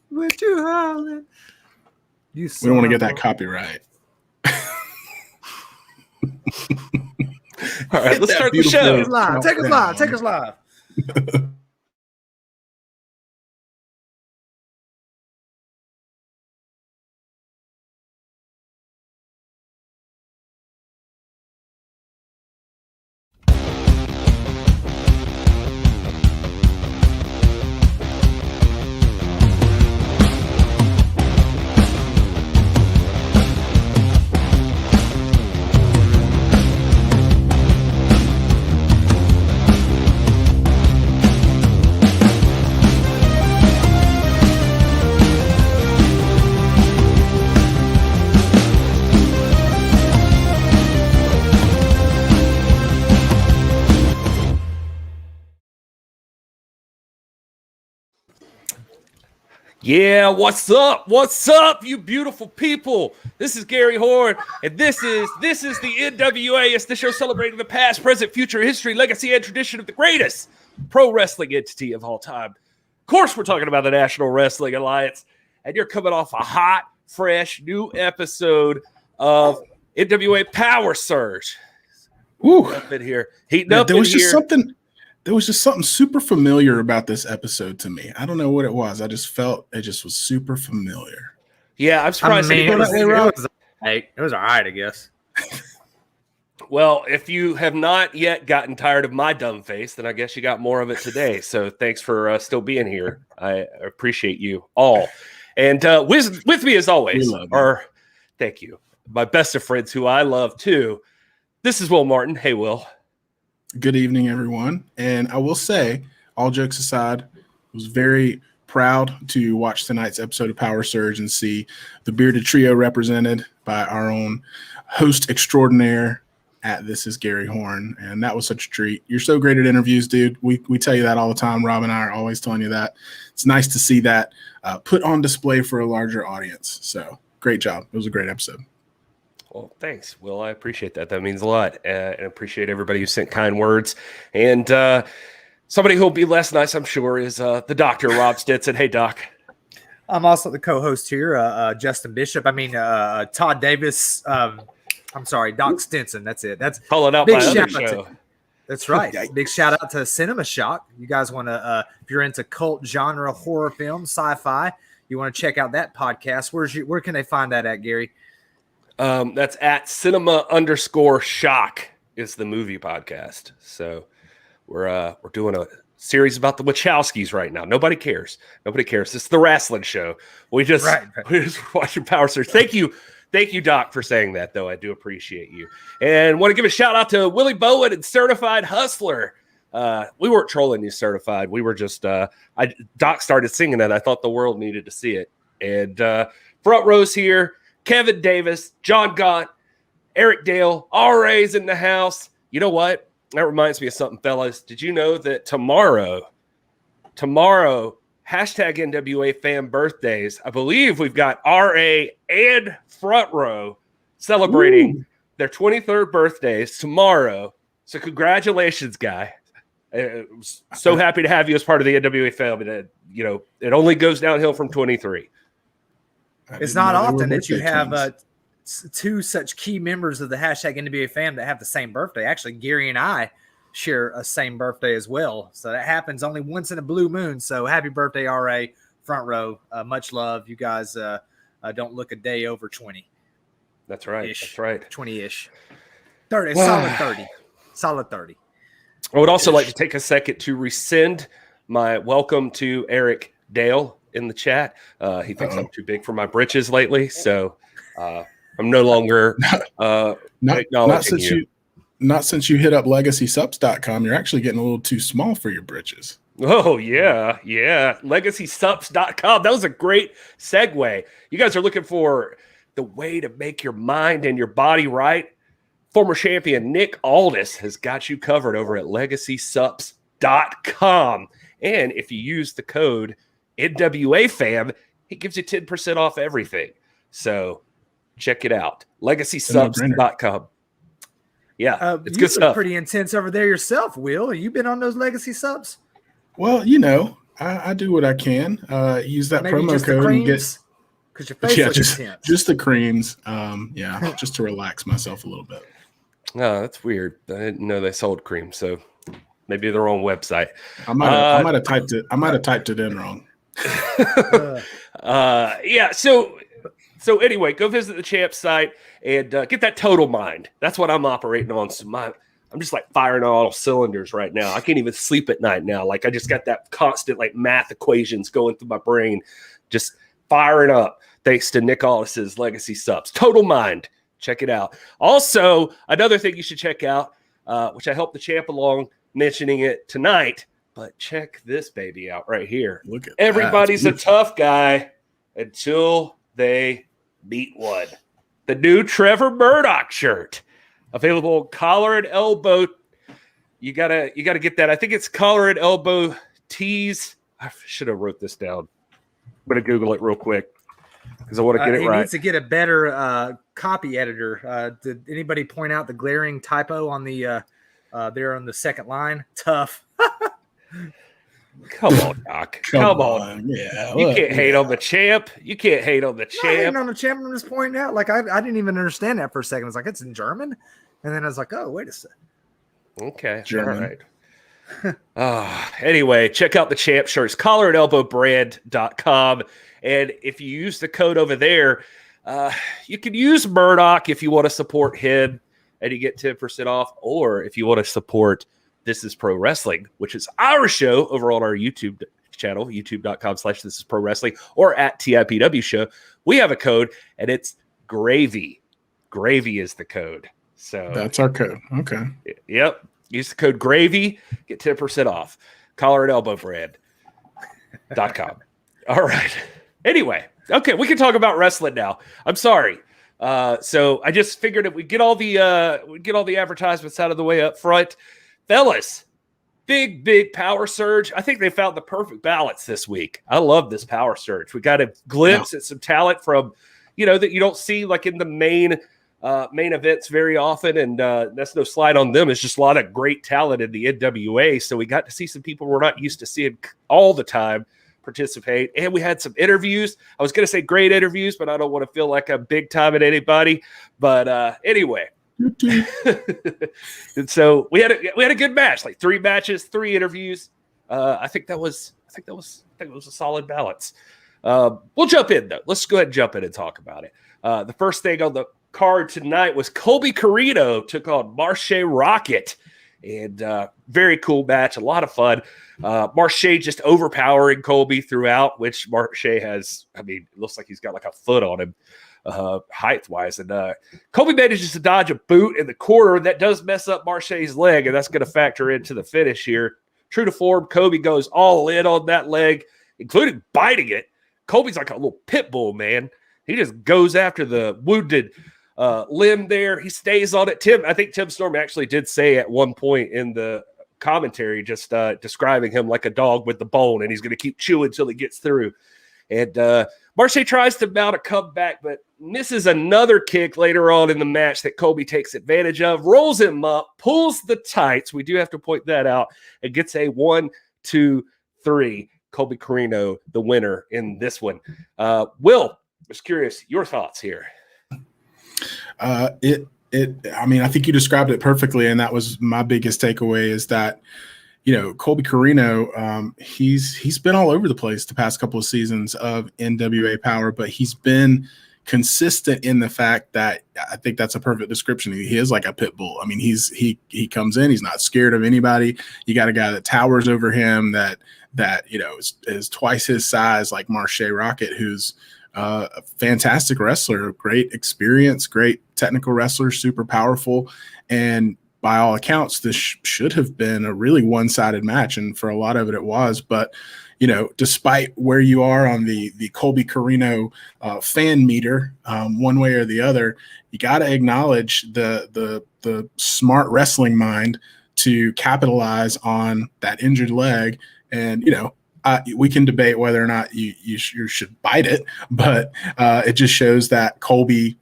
What you hollering? We don't want to get that copyright. All right, let's start the show. Take us live. Yeah, what's up? What's up, you beautiful people? This is Gary Horne, and this is the NWA. It's the show celebrating the past, present, future, history, legacy, and tradition of the greatest pro wrestling entity of all time. Of course, we're talking about the National Wrestling Alliance, and you're coming off a hot, fresh, new episode of NWA PowerrrSurge. Ooh, up in here, heating up. There was just something super familiar about this episode to me. I don't know what it was. I just felt it just was super familiar. Yeah, I'm surprised. It was all right, I guess. Well, if you have not yet gotten tired of my dumb face, then I guess you got more of it today. So thanks for still being here. I appreciate you all. And with me, as always, thank you, my best of friends who I love too. This is Wil Martin. Hey, Will. Good evening, everyone. And I will say, all jokes aside, I was very proud to watch tonight's episode of PowerrrSurge and see the bearded trio represented by our own host extraordinaire at This Is Gary Horne. And that was such a treat. You're so great at interviews, dude. We tell you that all the time. Rob and I are always telling you that. It's nice to see that put on display for a larger audience. So great job. It was a great episode. Well, thanks, Will. I appreciate that. That means a lot. And appreciate everybody who sent kind words. And somebody who'll be less nice, I'm sure, is the doctor, Rob Stinson. Hey, Doc. I'm also the co-host here, Justin Bishop. Todd Davis. I'm sorry, Doc Stinson. That's it. That's calling out my other show. That's right. Big shout out to Cinema Shock. You guys want to, if you're into cult genre horror films, sci-fi, you want to check out that podcast. Where can they find that at, Gary? That's at cinema_shock is the movie podcast. So we're doing a series about the Wachowskis right now. Nobody cares. It's the wrestling show. We're just watching PowerrrSurge. Thank you, Doc, for saying that, though. I do appreciate you. And want to give a shout out to Willie Bowen and Certified Hustler. We weren't trolling you, Certified. We were just Doc started singing it. I thought the world needed to see it. And front rows here. Kevin Davis, John Gott, Eric Dale, RA's in the house. You know what? That reminds me of something, fellas. Did you know that tomorrow, hashtag NWA fan birthdays, I believe we've got RA and Front Row celebrating their 23rd birthdays tomorrow. So congratulations, Guy. So happy to have you as part of the NWA family. It only goes downhill from 23. It's not often that you have two such key members of the hashtag NWA fam that have the same birthday. Actually, Gary and I share a same birthday as well. So that happens only once in a blue moon. So happy birthday, RA, Front Row. Much love. You guys don't look a day over 20. That's right. That's right. 20-ish. 30. Solid 30. Solid 30. I would also like to take a second to rescind my welcome to Eric Dale in the chat. He thinks I'm too big for my britches lately, so I'm no longer acknowledging you. Not since you hit up LegacySups.com. You're actually getting a little too small for your britches. Oh, yeah. LegacySups.com. That was a great segue. You guys are looking for the way to make your mind and your body right. Former champion Nick Aldis has got you covered over at LegacySups.com. And if you use the code NWA fam, he gives you 10% off everything. So check it out. LegacySups.com. Yeah, it's good stuff. Pretty intense over there yourself, Will. Have you been on those Legacy Subs? Well, I do what I can. Use that Maybe promo just code the and get creams, because your face looks intense. just the creams. Just to relax myself a little bit. Oh, that's weird. I didn't know they sold cream, so maybe their own website. I might have typed it. I might have typed it in wrong. Yeah. So anyway, go visit the champ site and get that total mind. That's what I'm operating on. So I'm just like firing on all cylinders right now. I can't even sleep at night now. Like I just got that constant like math equations going through my brain, just firing up. Thanks to Nick Aldis's Legacy Subs. Total Mind. Check it out. Also, another thing you should check out, which I helped the champ along mentioning it tonight, but check this baby out right here. Look at Everybody's a tough guy until they meet one. The new Trevor Murdoch shirt, available collar and elbow. You gotta get that. I think it's collar and elbow tees. I should have wrote this down. I'm gonna Google it real quick because I want to get it right. He needs to get a better copy editor. Did anybody point out the glaring typo on the there on the second line? Tough. Come on, Doc. Come on. Yeah, you can't hate on the champ. You can't hate on the I'm not hating champ. on the champ. I'm just pointing out. Like I didn't even understand that for a second. I was like, it's in German, and then I was like, oh, wait a second. Okay, German. all right. Anyway, check out the champ shirts, collarandelbowbrand.com. And if you use the code over there, you can use Murdoch if you want to support him and you get 10% off. Or if you want to support This Is Pro Wrestling, which is our show over on our YouTube channel, youtube.com/This Is Pro Wrestling, or at TIPW Show, we have a code and it's Gravy. Gravy is the code. So that's our code. Okay. Yep. Use the code Gravy, get 10% off. collarandelbowbrand.com. All right. Anyway, okay, we can talk about wrestling now. I'm sorry. So I just figured if we get all the advertisements out of the way up front, fellas, big PowerrrSurge. I think they found the perfect balance this week. I love this PowerrrSurge. We got a glimpse at some talent from, that you don't see like in the main events very often, and that's no slide on them. It's just a lot of great talent in the NWA. So we got to see some people we're not used to seeing all the time participate, and we had some interviews. I was going to say great interviews, but I don't want to feel like I'm big time at anybody. But anyway, and so we had a good match, like 3 matches, 3 interviews. I think that was a solid balance. We'll jump in though. Let's go ahead and jump in and talk about it. The first thing on the card tonight was Colby Corino took on Marshe Rockett, and very cool match, a lot of fun. Marshe just overpowering Colby throughout, which Marshe has, it looks like he's got like a foot on him height wise, and Colby manages to dodge a boot in the corner that does mess up Marshe's leg, and that's going to factor into the finish here. True to form, Colby goes all in on that leg, including biting it. Colby's like a little pit bull, man. He just goes after the wounded limb there. He stays on it. I think Tim Storm actually did say at one point in the commentary, just describing him like a dog with the bone, and he's going to keep chewing until he gets through. And Marshe tries to mount a comeback, but misses another kick later on in the match that Colby takes advantage of, rolls him up, pulls the tights. We do have to point that out, and gets a 1, 2, 3. Colby Corino, the winner in this one. Will, I was curious, your thoughts here. I think you described it perfectly, and that was my biggest takeaway is that, Colby Corino, he's been all over the place the past couple of seasons of NWA Power, but he's been consistent in the fact that I think that's a perfect description. He is like a pit bull. He comes in, he's not scared of anybody. You got a guy that towers over him that is twice his size, like Marshe Rockett, who's a fantastic wrestler, great experience, great technical wrestler, super powerful. And by all accounts, this should have been a really one-sided match. And for a lot of it, it was. But, despite where you are on the Colby Corino fan meter, one way or the other, you got to acknowledge the smart wrestling mind to capitalize on that injured leg. And, we can debate whether or not you should bite it, but it just shows that Colby,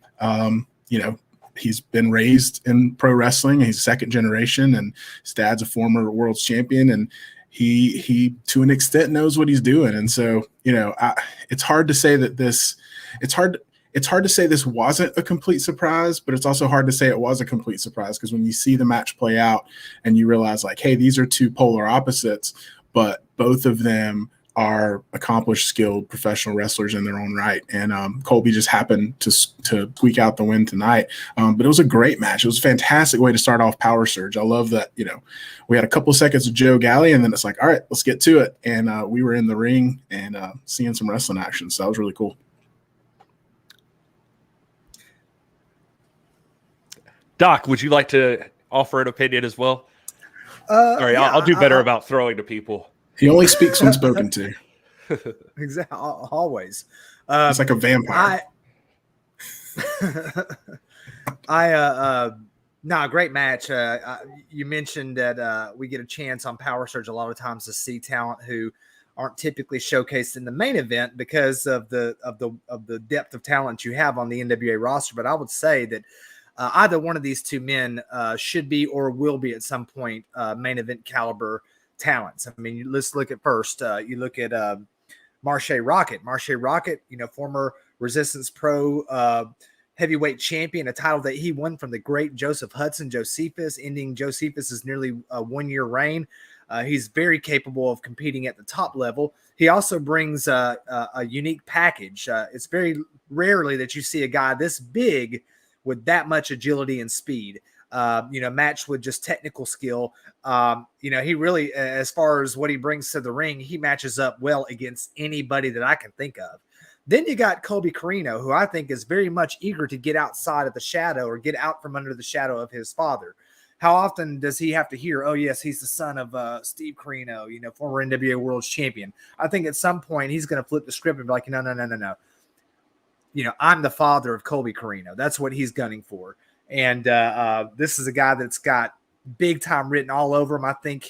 he's been raised in pro wrestling. He's second generation, and his dad's a former world champion, and he to an extent knows what he's doing. And so, it's hard to say that it's hard to say this wasn't a complete surprise, but it's also hard to say it was a complete surprise, because when you see the match play out and you realize, like, hey, these are two polar opposites, but both of them are accomplished, skilled professional wrestlers in their own right. And Colby just happened to squeak out the win tonight. But it was a great match. It was a fantastic way to start off PowerrrSurge. I love that, we had a couple seconds of Joe Galley, and then it's like, all right, let's get to it. And we were in the ring and seeing some wrestling action. So that was really cool. Doc, would you like to offer an opinion as well? Sorry, I'll do better about throwing to people. He only speaks when spoken to. Exactly, always. It's like a vampire. Great match. You mentioned that we get a chance on PowerrrSurge a lot of times to see talent who aren't typically showcased in the main event because of the depth of talent you have on the NWA roster. But I would say that either one of these two men should be or will be at some point main event caliber talents. I mean, let's look at first. You look at Marshe Rockett. Marshe Rockett, former Resistance Pro heavyweight champion, a title that he won from the great Joseph Hudson Josephus, ending Josephus's nearly 1 year reign. He's very capable of competing at the top level. He also brings a unique package. It's very rarely that you see a guy this big with that much agility and speed, matched with just technical skill. He really, as far as what he brings to the ring, he matches up well against anybody that I can think of. Then you got Colby Corino, who I think is very much eager to get outside of the shadow, or get out from under the shadow of his father. How often does he have to hear, oh, yes, he's the son of Steve Corino, former NWA World Champion? I think at some point he's going to flip the script and be like, no. I'm the father of Colby Corino. That's what he's gunning for. And this is a guy that's got big time written all over him. I think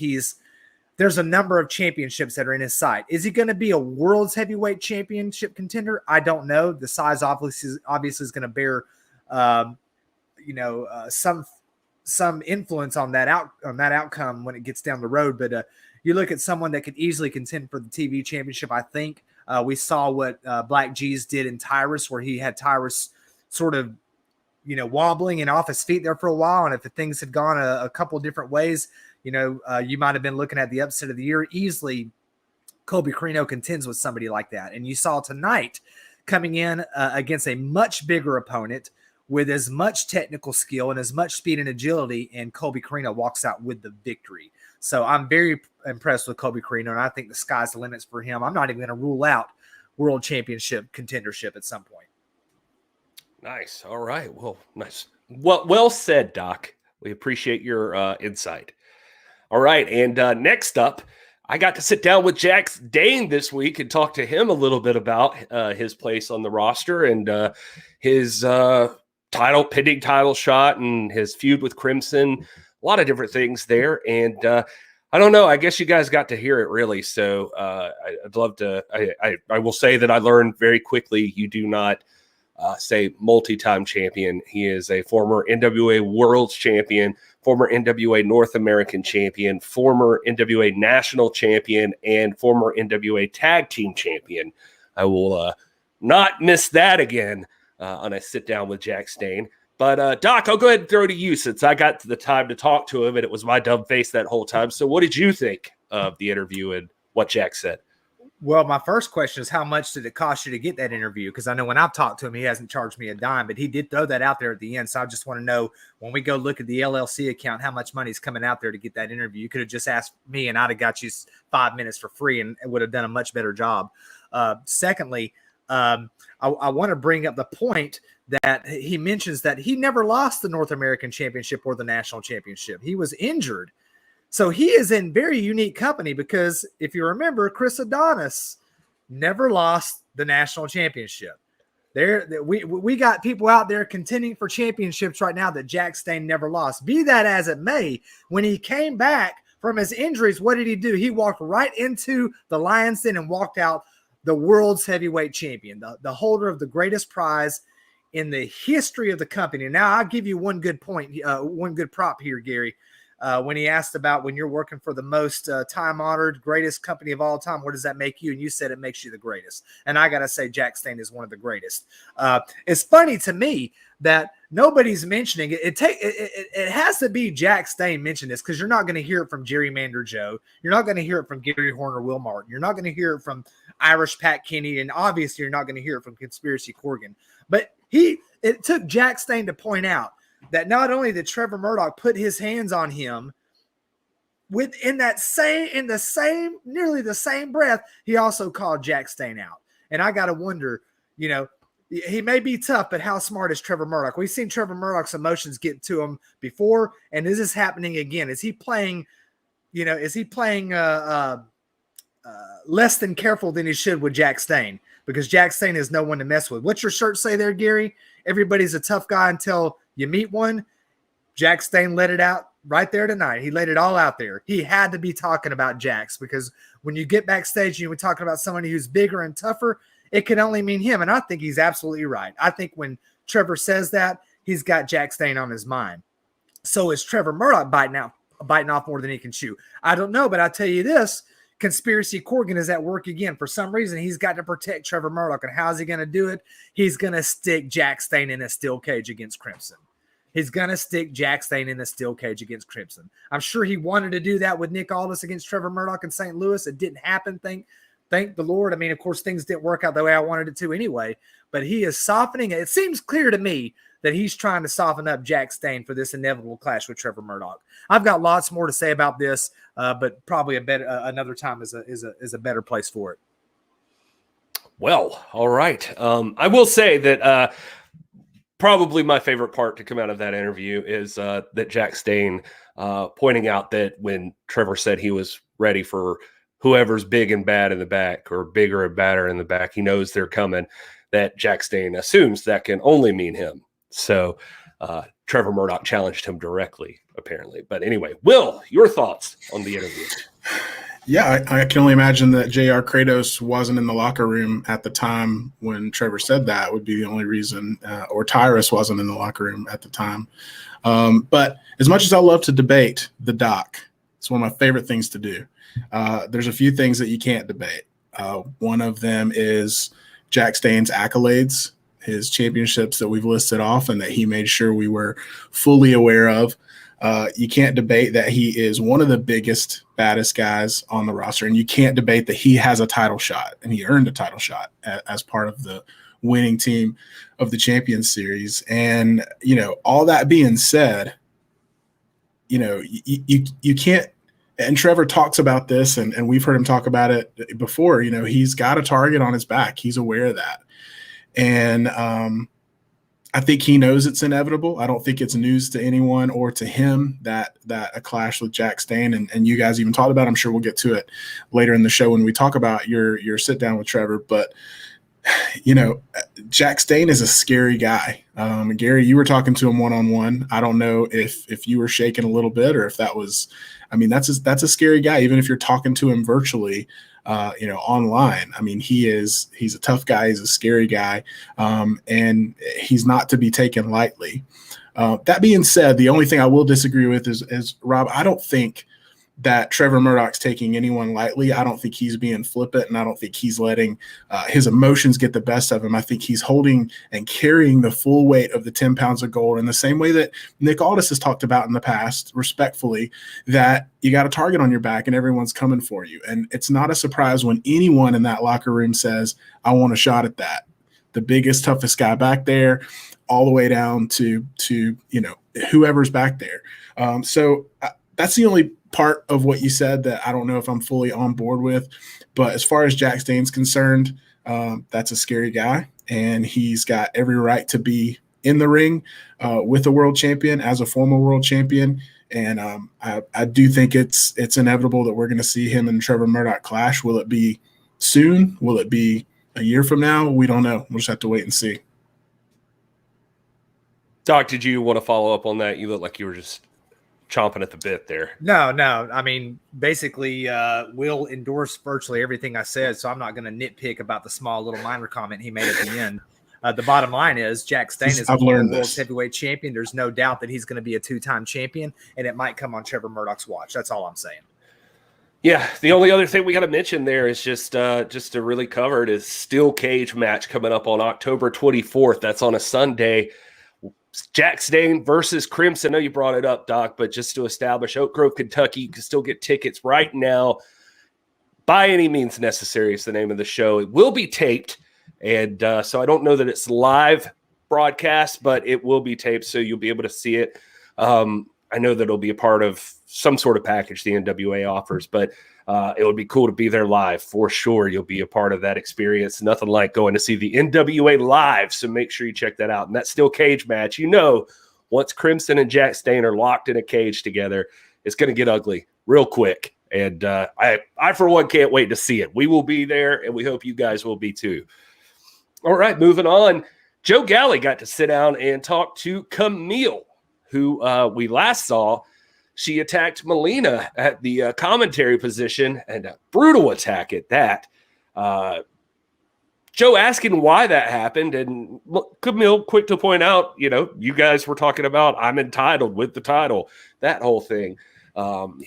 there's a number of championships that are in his sight. Is he going to be a world's heavyweight championship contender? I don't know. The size obviously is going to bear, some influence on that outcome when it gets down the road. But you look at someone that could easily contend for the TV championship. I think we saw what Black Jeez did in Tyrus, where he had Tyrus sort of, wobbling and off his feet there for a while. And if things had gone a couple different ways, you might have been looking at the upset of the year. Easily, Colby Corino contends with somebody like that. And you saw tonight coming in against a much bigger opponent with as much technical skill and as much speed and agility, and Colby Corino walks out with the victory. So I'm very impressed with Colby Corino, and I think the sky's the limits for him. I'm not even going to rule out world championship contendership at some point. Nice. All right. Well, nice. Well said, Doc. We appreciate your insight. All right. And next up, I got to sit down with Jax Dane this week and talk to him a little bit about his place on the roster and his pending title shot and his feud with Crimson. A lot of different things there. And I don't know. I guess you guys got to hear it, really. So I'd love to. I will say that I learned very quickly you do not say multi-time champion. He is a former NWA World Champion, former NWA North American Champion, former NWA National Champion, and former NWA Tag Team Champion. I will not miss that again on a sit down with Jax Dane. But Doc, I'll go ahead and throw it to you since I got the time to talk to him and it was my dumb face that whole time. So what did you think of the interview and what Jax said? Well, my first question is, how much did it cost you to get that interview? Because I know when I've talked to him, he hasn't charged me a dime, but he did throw that out there at the end. So I just want to know, when we go look at the LLC account, how much money is coming out there to get that interview? You could have just asked me and I'd have got you 5 minutes for free and it would have done a much better job. Secondly, I want to bring up the point that he mentions that he never lost the North American Championship or the National Championship. He was injured. So he is in very unique company because if you remember, Chris Adonis never lost the National Championship. We got people out there contending for championships right now that Jax Dane never lost. Be that as it may, when he came back from his injuries, what did he do? He walked right into the Lion's Den and walked out the world's heavyweight champion, the holder of the greatest prize in the history of the company. Now, I'll give you one good point, one good prop here, Gary. when he asked about when you're working for the most time-honored, greatest company of all time, what does that make you? And you said it makes you the greatest. And I got to say Jax Dane is one of the greatest. It's funny to me that nobody's mentioning it. It has to be Jax Dane mention this, because you're not going to hear it from Gerrymander Joe. You're not going to hear it from Gary Horne or Wil Martin. You're not going to hear it from Irish Pat Kenny, and obviously you're not going to hear it from Conspiracy Corgan. But it took Jax Dane to point out that not only did Trevor Murdoch put his hands on him nearly the same breath, he also called Jax Dane out. And I got to wonder, he may be tough, but how smart is Trevor Murdoch? We've seen Trevor Murdoch's emotions get to him before, and this is happening again. Is he playing less than careful than he should with Jax Dane? Because Jax Dane is no one to mess with. What's your shirt say there, Gary? Everybody's a tough guy until you meet one. Jax Dane let it out right there tonight. He laid it all out there. He had to be talking about Jax, because when you get backstage and you're talking about somebody who's bigger and tougher, it can only mean him. And I think he's absolutely right. I think when Trevor says that, he's got Jax Dane on his mind. So is Trevor Murdoch biting off more than he can chew? I don't know, but I'll tell you this. Conspiracy Corgan is at work again. For some reason, he's got to protect Trevor Murdoch. And how's he going to do it? He's going to stick Jax Dane in a steel cage against Crimson. He's going to stick Jax Dane in a steel cage against Crimson. I'm sure he wanted to do that with Nick Aldis against Trevor Murdoch in St. Louis. It didn't happen. Thank the Lord. I mean, of course, things didn't work out the way I wanted it to anyway. But he is softening it. It seems clear to me that he's trying to soften up Jax Dane for this inevitable clash with Trevor Murdoch. I've got lots more to say about this, but probably another time is a better place for it. Well, all right. I will say that probably my favorite part to come out of that interview is that Jax Dane pointing out that when Trevor said he was ready for whoever's big and bad in the back, or bigger and badder in the back, he knows they're coming, that Jax Dane assumes that can only mean him. So Trevor Murdoch challenged him directly, apparently. But anyway, Will, your thoughts on the interview? Yeah, I can only imagine that J.R. Kratos wasn't in the locker room at the time when Trevor said that would be the only reason, or Tyrus wasn't in the locker room at the time. But as much as I love to debate the doc, it's one of my favorite things to do. There's a few things that you can't debate. One of them is Jax Dane's accolades, his championships that we've listed off and that he made sure we were fully aware of. You can't debate that he is one of the biggest, baddest guys on the roster, and you can't debate that he has a title shot, and he earned a title shot as part of the winning team of the Champions Series. And, all that being said, you can't, and Trevor talks about this, and we've heard him talk about it before, he's got a target on his back. He's aware of that. And I think he knows it's inevitable. I don't think it's news to anyone or to him that a clash with Jax Dane, and you guys even talked about it. I'm sure we'll get to it later in the show when we talk about your sit down with Trevor. But, Jax Dane is a scary guy. Gary, you were talking to him one-on-one. I don't know if you were shaking a little bit or if that was – that's a scary guy, even if you're talking to him virtually, online. He's a tough guy. He's a scary guy. And he's not to be taken lightly. That being said, the only thing I will disagree with is Rob, I don't think that Trevor Murdoch's taking anyone lightly. I don't think he's being flippant, and I don't think he's letting his emotions get the best of him. I think he's holding and carrying the full weight of the 10 pounds of gold in the same way that Nick Aldis has talked about in the past, respectfully, that you got a target on your back and everyone's coming for you. And it's not a surprise when anyone in that locker room says, I want a shot at that. The biggest, toughest guy back there, all the way down to whoever's back there. So that's the only part of what you said that I don't know if I'm fully on board with. But as far as Jax Dane's concerned, that's a scary guy, and he's got every right to be in the ring with a world champion, as a former world champion. And I do think it's inevitable that we're going to see him and Trevor Murdoch clash. Will it be soon? Will it be a year from now? We don't know. We'll just have to wait and see. Doc, did you want to follow up on that? You look like you were just chomping at the bit there. No. Basically, Will endorsed virtually everything I said, so I'm not going to nitpick about the small little minor comment he made at the end. The bottom line is Jax Dane is I've the learned world's this. heavyweight champion. There's no doubt that he's going to be a 2-time champion, and it might come on Trevor Murdoch's watch. That's all I'm saying. Yeah, the only other thing we got to mention there is just to really cover it is steel cage match coming up on October 24th. That's on a Sunday. Jax Dane versus Crimson. I know you brought it up, Doc, but just to establish Oak Grove, Kentucky, you can still get tickets right now. By Any Means Necessary is the name of the show. It will be taped, and so I don't know that it's live broadcast, but it will be taped, so you'll be able to see it. I know that it'll be a part of some sort of package the NWA offers, but it would be cool to be there live for sure. You'll be a part of that experience. Nothing like going to see the NWA live, so make sure you check that out. And that steel cage match, once Crimson and Jax Dane are locked in a cage together, it's going to get ugly real quick. And I, for one, can't wait to see it. We will be there, and we hope you guys will be too. All right, moving on. Joe Galli got to sit down and talk to Kamille, who we last saw. She attacked Melina at the commentary position, and a brutal attack at that. Joe asking why that happened, and Kamille quick to point out, you guys were talking about I'm entitled with the title, that whole thing.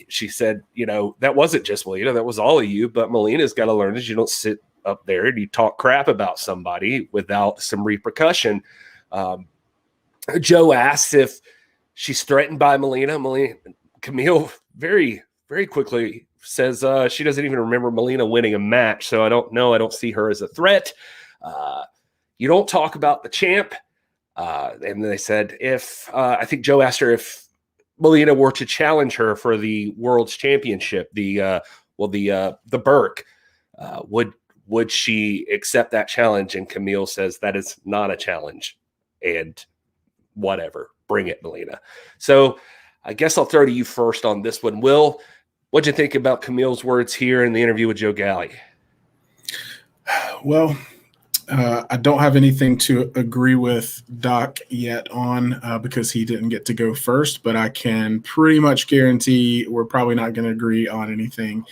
She said, that wasn't just Melina, that was all of you, but Melina's got to learn that you don't sit up there and you talk crap about somebody without some repercussion. Joe asks if she's threatened by Melina. Kamille very, very quickly says she doesn't even remember Melina winning a match, so I don't know. I don't see her as a threat. You don't talk about the champ. And they said I think Joe asked her if Melina were to challenge her for the world's championship, the Burke, would she accept that challenge? And Kamille says that is not a challenge, and whatever, bring it, Melina. So I guess I'll throw to you first on this one. Will, what'd you think about Camille's words here in the interview with Joe Galli? Well, I don't have anything to agree with Doc yet on because he didn't get to go first, but I can pretty much guarantee we're probably not going to agree on anything.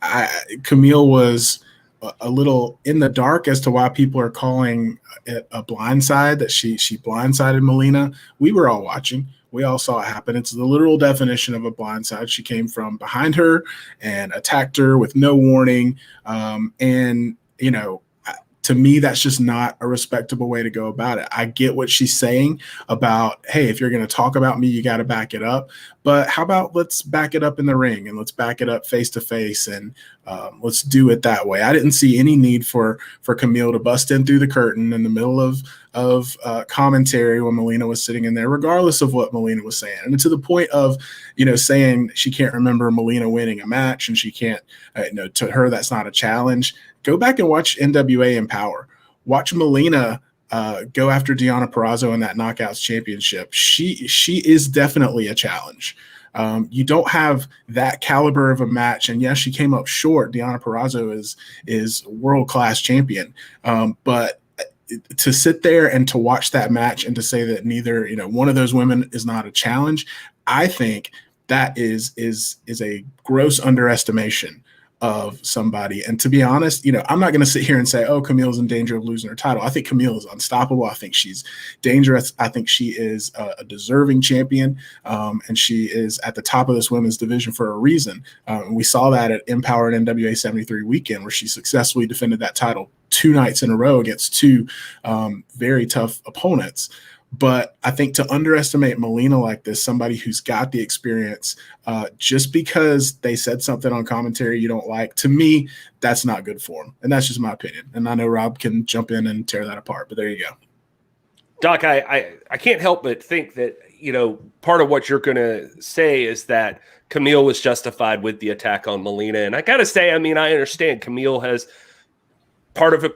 Kamille was a little in the dark as to why people are calling it a blindside, that she blindsided Melina. We were all watching. We all saw it happen. It's the literal definition of a blindside. She came from behind her and attacked her with no warning. To me, that's just not a respectable way to go about it. I get what she's saying about, hey, if you're going to talk about me, you got to back it up. But how about let's back it up in the ring and let's back it up face to face and let's do it that way. I didn't see any need for Kamille to bust in through the curtain in the middle of commentary when Melina was sitting in there, regardless of what Melina was saying. And to the point of, saying she can't remember Melina winning a match and she can't, to her, that's not a challenge. Go back and watch NWA and Powerrr. Watch Melina go after Deonna Purrazzo in that Knockouts championship. She is definitely a challenge. You don't have that caliber of a match, and yes, she came up short. Deonna Purrazzo is world-class champion, but to sit there and to watch that match and to say that neither one of those women is not a challenge, I think that is a gross underestimation of somebody. And to be honest, I'm not going to sit here and say, oh, Camille's in danger of losing her title. I think Kamille is unstoppable. I think she's dangerous. I think she is a deserving champion, and she is at the top of this women's division for a reason. And we saw that at Empower and NWA 73 weekend, where she successfully defended that title 2 nights in a row against 2 very tough opponents. But I think to underestimate Melina like this, somebody who's got the experience, just because they said something on commentary you don't like, to me, that's not good form. And that's just my opinion. And I know Rob can jump in and tear that apart, but there you go. Doc, I can't help but think that, part of what you're going to say is that Kamille was justified with the attack on Melina. And I got to say, I understand Kamille has part of it,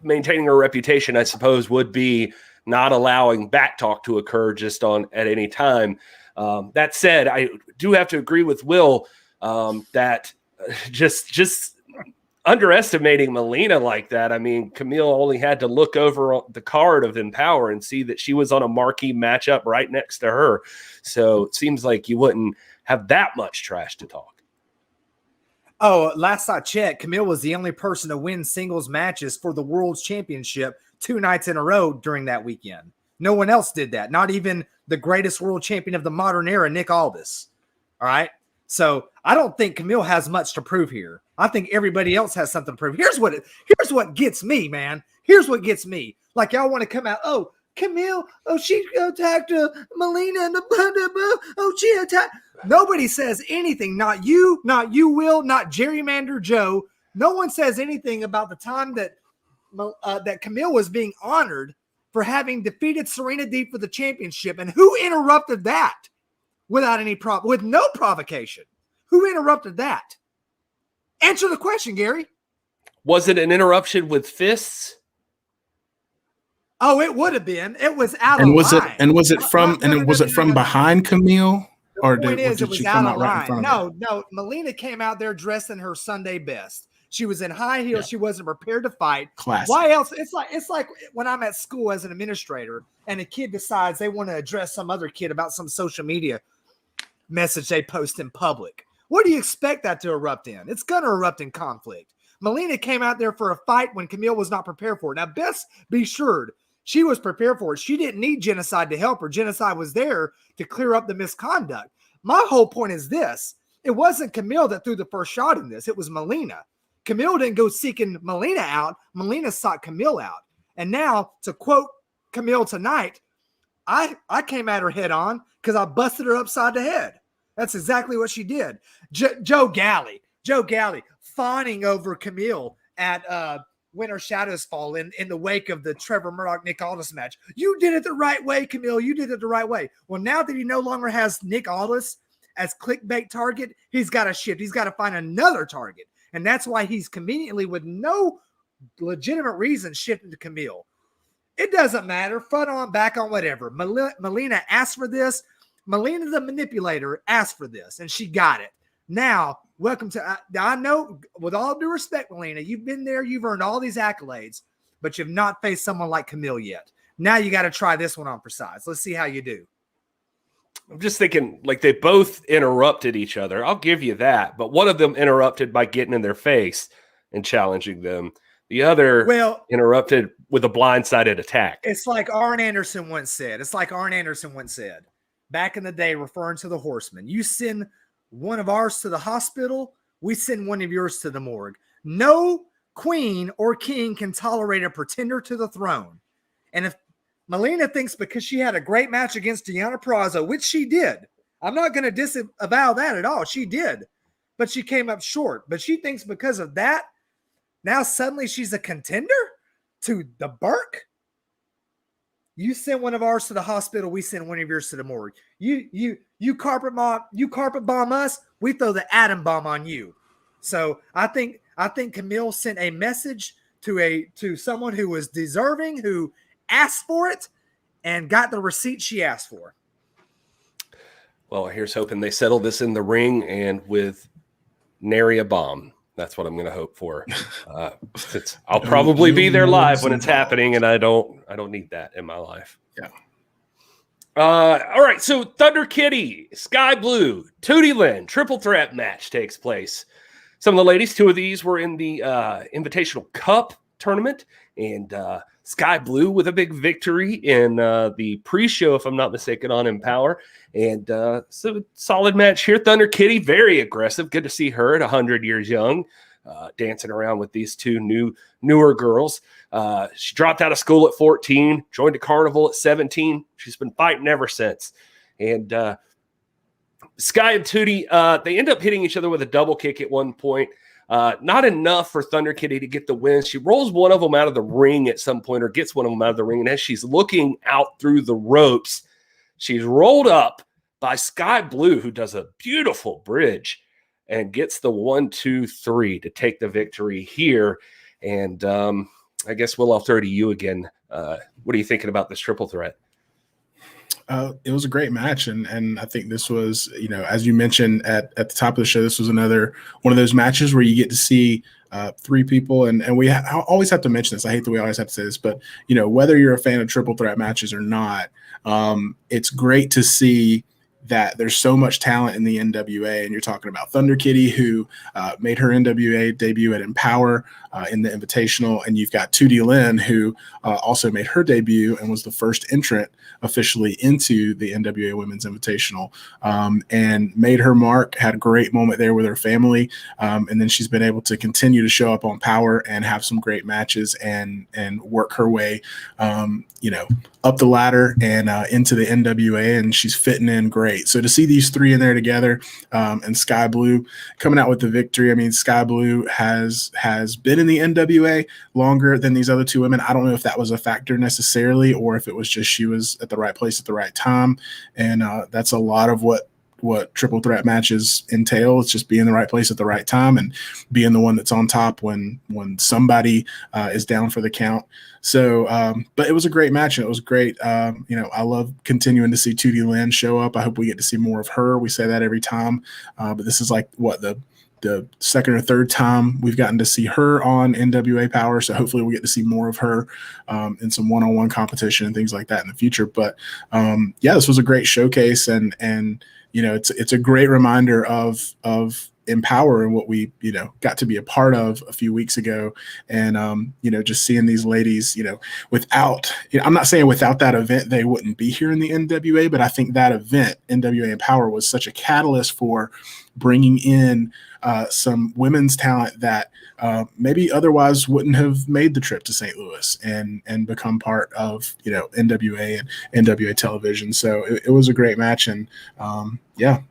maintaining her reputation, I suppose, would be not allowing back talk to occur just at any time. That said, I do have to agree with Will that just underestimating Melina like that. Kamille only had to look over the card of Empower and see that she was on a marquee matchup right next to her. So it seems like you wouldn't have that much trash to talk. Oh, last I checked, Kamille was the only person to win singles matches for the World's Championship 2 nights in a row during that weekend. No one else did that. Not even the greatest world champion of the modern era, Nick Aldis. All right. So I don't think Kamille has much to prove here. I think everybody else has something to prove. Here's what gets me, man. Here's what gets me. Like, y'all want to come out, oh, Kamille, oh, she attacked Melina and the oh, she attacked. Nobody says anything. Not you, Will, not Gerrymander Joe. No one says anything about the time that that Kamille was being honored for having defeated Serena Deeb for the championship. And who interrupted that without any with no provocation? Who interrupted that? Answer the question, Gary. Was it an interruption with fists? Oh, it would have been. It was out and of was line. Was it from behind Kamille? Or did she was come out out of right in front line. of her? No. Melina came out there dressed in her Sunday best. She was in high heels. Yeah. She wasn't prepared to fight. Classic. Why else? It's like when I'm at school as an administrator and a kid decides they want to address some other kid about some social media message they post in public. What do you expect that to erupt in? It's going to erupt in conflict. Melina came out there for a fight when Kamille was not prepared for it. Now, best be assured, she was prepared for it. She didn't need Genocide to help her. Genocide was there to clear up the misconduct. My whole point is this. It wasn't Kamille that threw the first shot in this. It was Melina. Kamille didn't go seeking Melina out. Melina sought Kamille out. And now, to quote Kamille tonight, I came at her head on because I busted her upside the head. That's exactly what she did. Joe Galley fawning over Kamille at Winter Shadows Fall in the wake of the Trevor Murdoch Nick Aldis match. You did it the right way, Kamille. You did it the right way. Well, now that he no longer has Nick Aldis as clickbait target, he's got to shift. He's got to find another target. And that's why he's conveniently, with no legitimate reason, shifting to Kamille. It doesn't matter. Front on, back on, whatever. Melina asked for this. Melina, the manipulator, asked for this, and she got it. Now, welcome to – I know, with all due respect, Melina, you've been there. You've earned all these accolades, but you've not faced someone like Kamille yet. Now you got to try this one on for size. Let's see how you do. I'm just thinking, like, they both interrupted each other. I'll give you that. But one of them interrupted by getting in their face and challenging them. The other interrupted with a blindsided attack. It's like Arn Anderson once said. Back in the day, referring to the Horsemen, you send one of ours to the hospital, we send one of yours to the morgue. No queen or king can tolerate a pretender to the throne. And if Melina thinks because she had a great match against Deonna Purrazzo, which she did, I'm not going to disavow that at all. She did, but she came up short. But she thinks because of that, now suddenly she's a contender to the Burke. You send one of ours to the hospital, we send one of yours to the morgue. You carpet bomb us, we throw the atom bomb on you. So I think Kamille sent a message to someone who was deserving, who asked for it, and got the receipt she asked for. Well, here's hoping they settle this in the ring and with nary a bomb. That's what I'm going to hope for. I'll probably be there live when it's happening, and I don't need that in my life. Yeah. All right. So ThunderKitty, Skye Blue, Tootie Lynn, triple threat match takes place. Some of the ladies, two of these were in the Invitational Cup tournament, and Skye Blue with a big victory in the pre-show, if I'm not mistaken, on Empower. And so solid match here. ThunderKitty, very aggressive. Good to see her at 100 years young, dancing around with these two newer girls. She dropped out of school at 14, joined a carnival at 17. She's been fighting ever since. And Skye and Tootie, they end up hitting each other with a double kick at one point. Not enough for ThunderKitty to get the win. She rolls one of them out of the ring at some point, or gets one of them out of the ring. And as she's looking out through the ropes, she's rolled up by Skye Blue, who does a beautiful bridge and gets the 1, 2, 3 to take the victory here. And I guess, Will, I'll throw to you again. What are you thinking about this triple threat? It was a great match, and I think this was, as you mentioned at the top of the show, this was another one of those matches where you get to see three people, and we always have to mention this. I hate that we always have to say this, but whether you're a fan of triple threat matches or not, it's great to see that there's so much talent in the NWA, and you're talking about ThunderKitty, who made her NWA debut at Empower in the Invitational, and you've got Tootie Lynn, who also made her debut and was the first entrant officially into the NWA Women's Invitational, and made her mark, had a great moment there with her family, and then she's been able to continue to show up on Powerrr and have some great matches and work her way, up the ladder and into the NWA, and she's fitting in great. So to see these three in there together, and Skye Blue coming out with the victory. I mean, Skye Blue has been in the NWA longer than these other two women. I don't know if that was a factor necessarily, or if it was just she was at the right place at the right time, and that's a lot of what triple threat matches entail. It's just being in the right place at the right time and being the one that's on top when somebody is down for the count. So, but it was a great match, and it was great. I love continuing to see Tootie Lynn show up. I hope we get to see more of her. We say that every time, but this is like the second or third time we've gotten to see her on NWA Powerrr. So hopefully we'll get to see more of her in some one-on-one competition and things like that in the future. But this was a great showcase, and it's a great reminder of Empower and what we got to be a part of a few weeks ago, and just seeing these ladies, without I'm not saying without that event they wouldn't be here in the NWA, but I think that event, NWA Empower, was such a catalyst for bringing in some women's talent that maybe otherwise wouldn't have made the trip to St. Louis and become part of NWA and NWA television. So it was a great match, and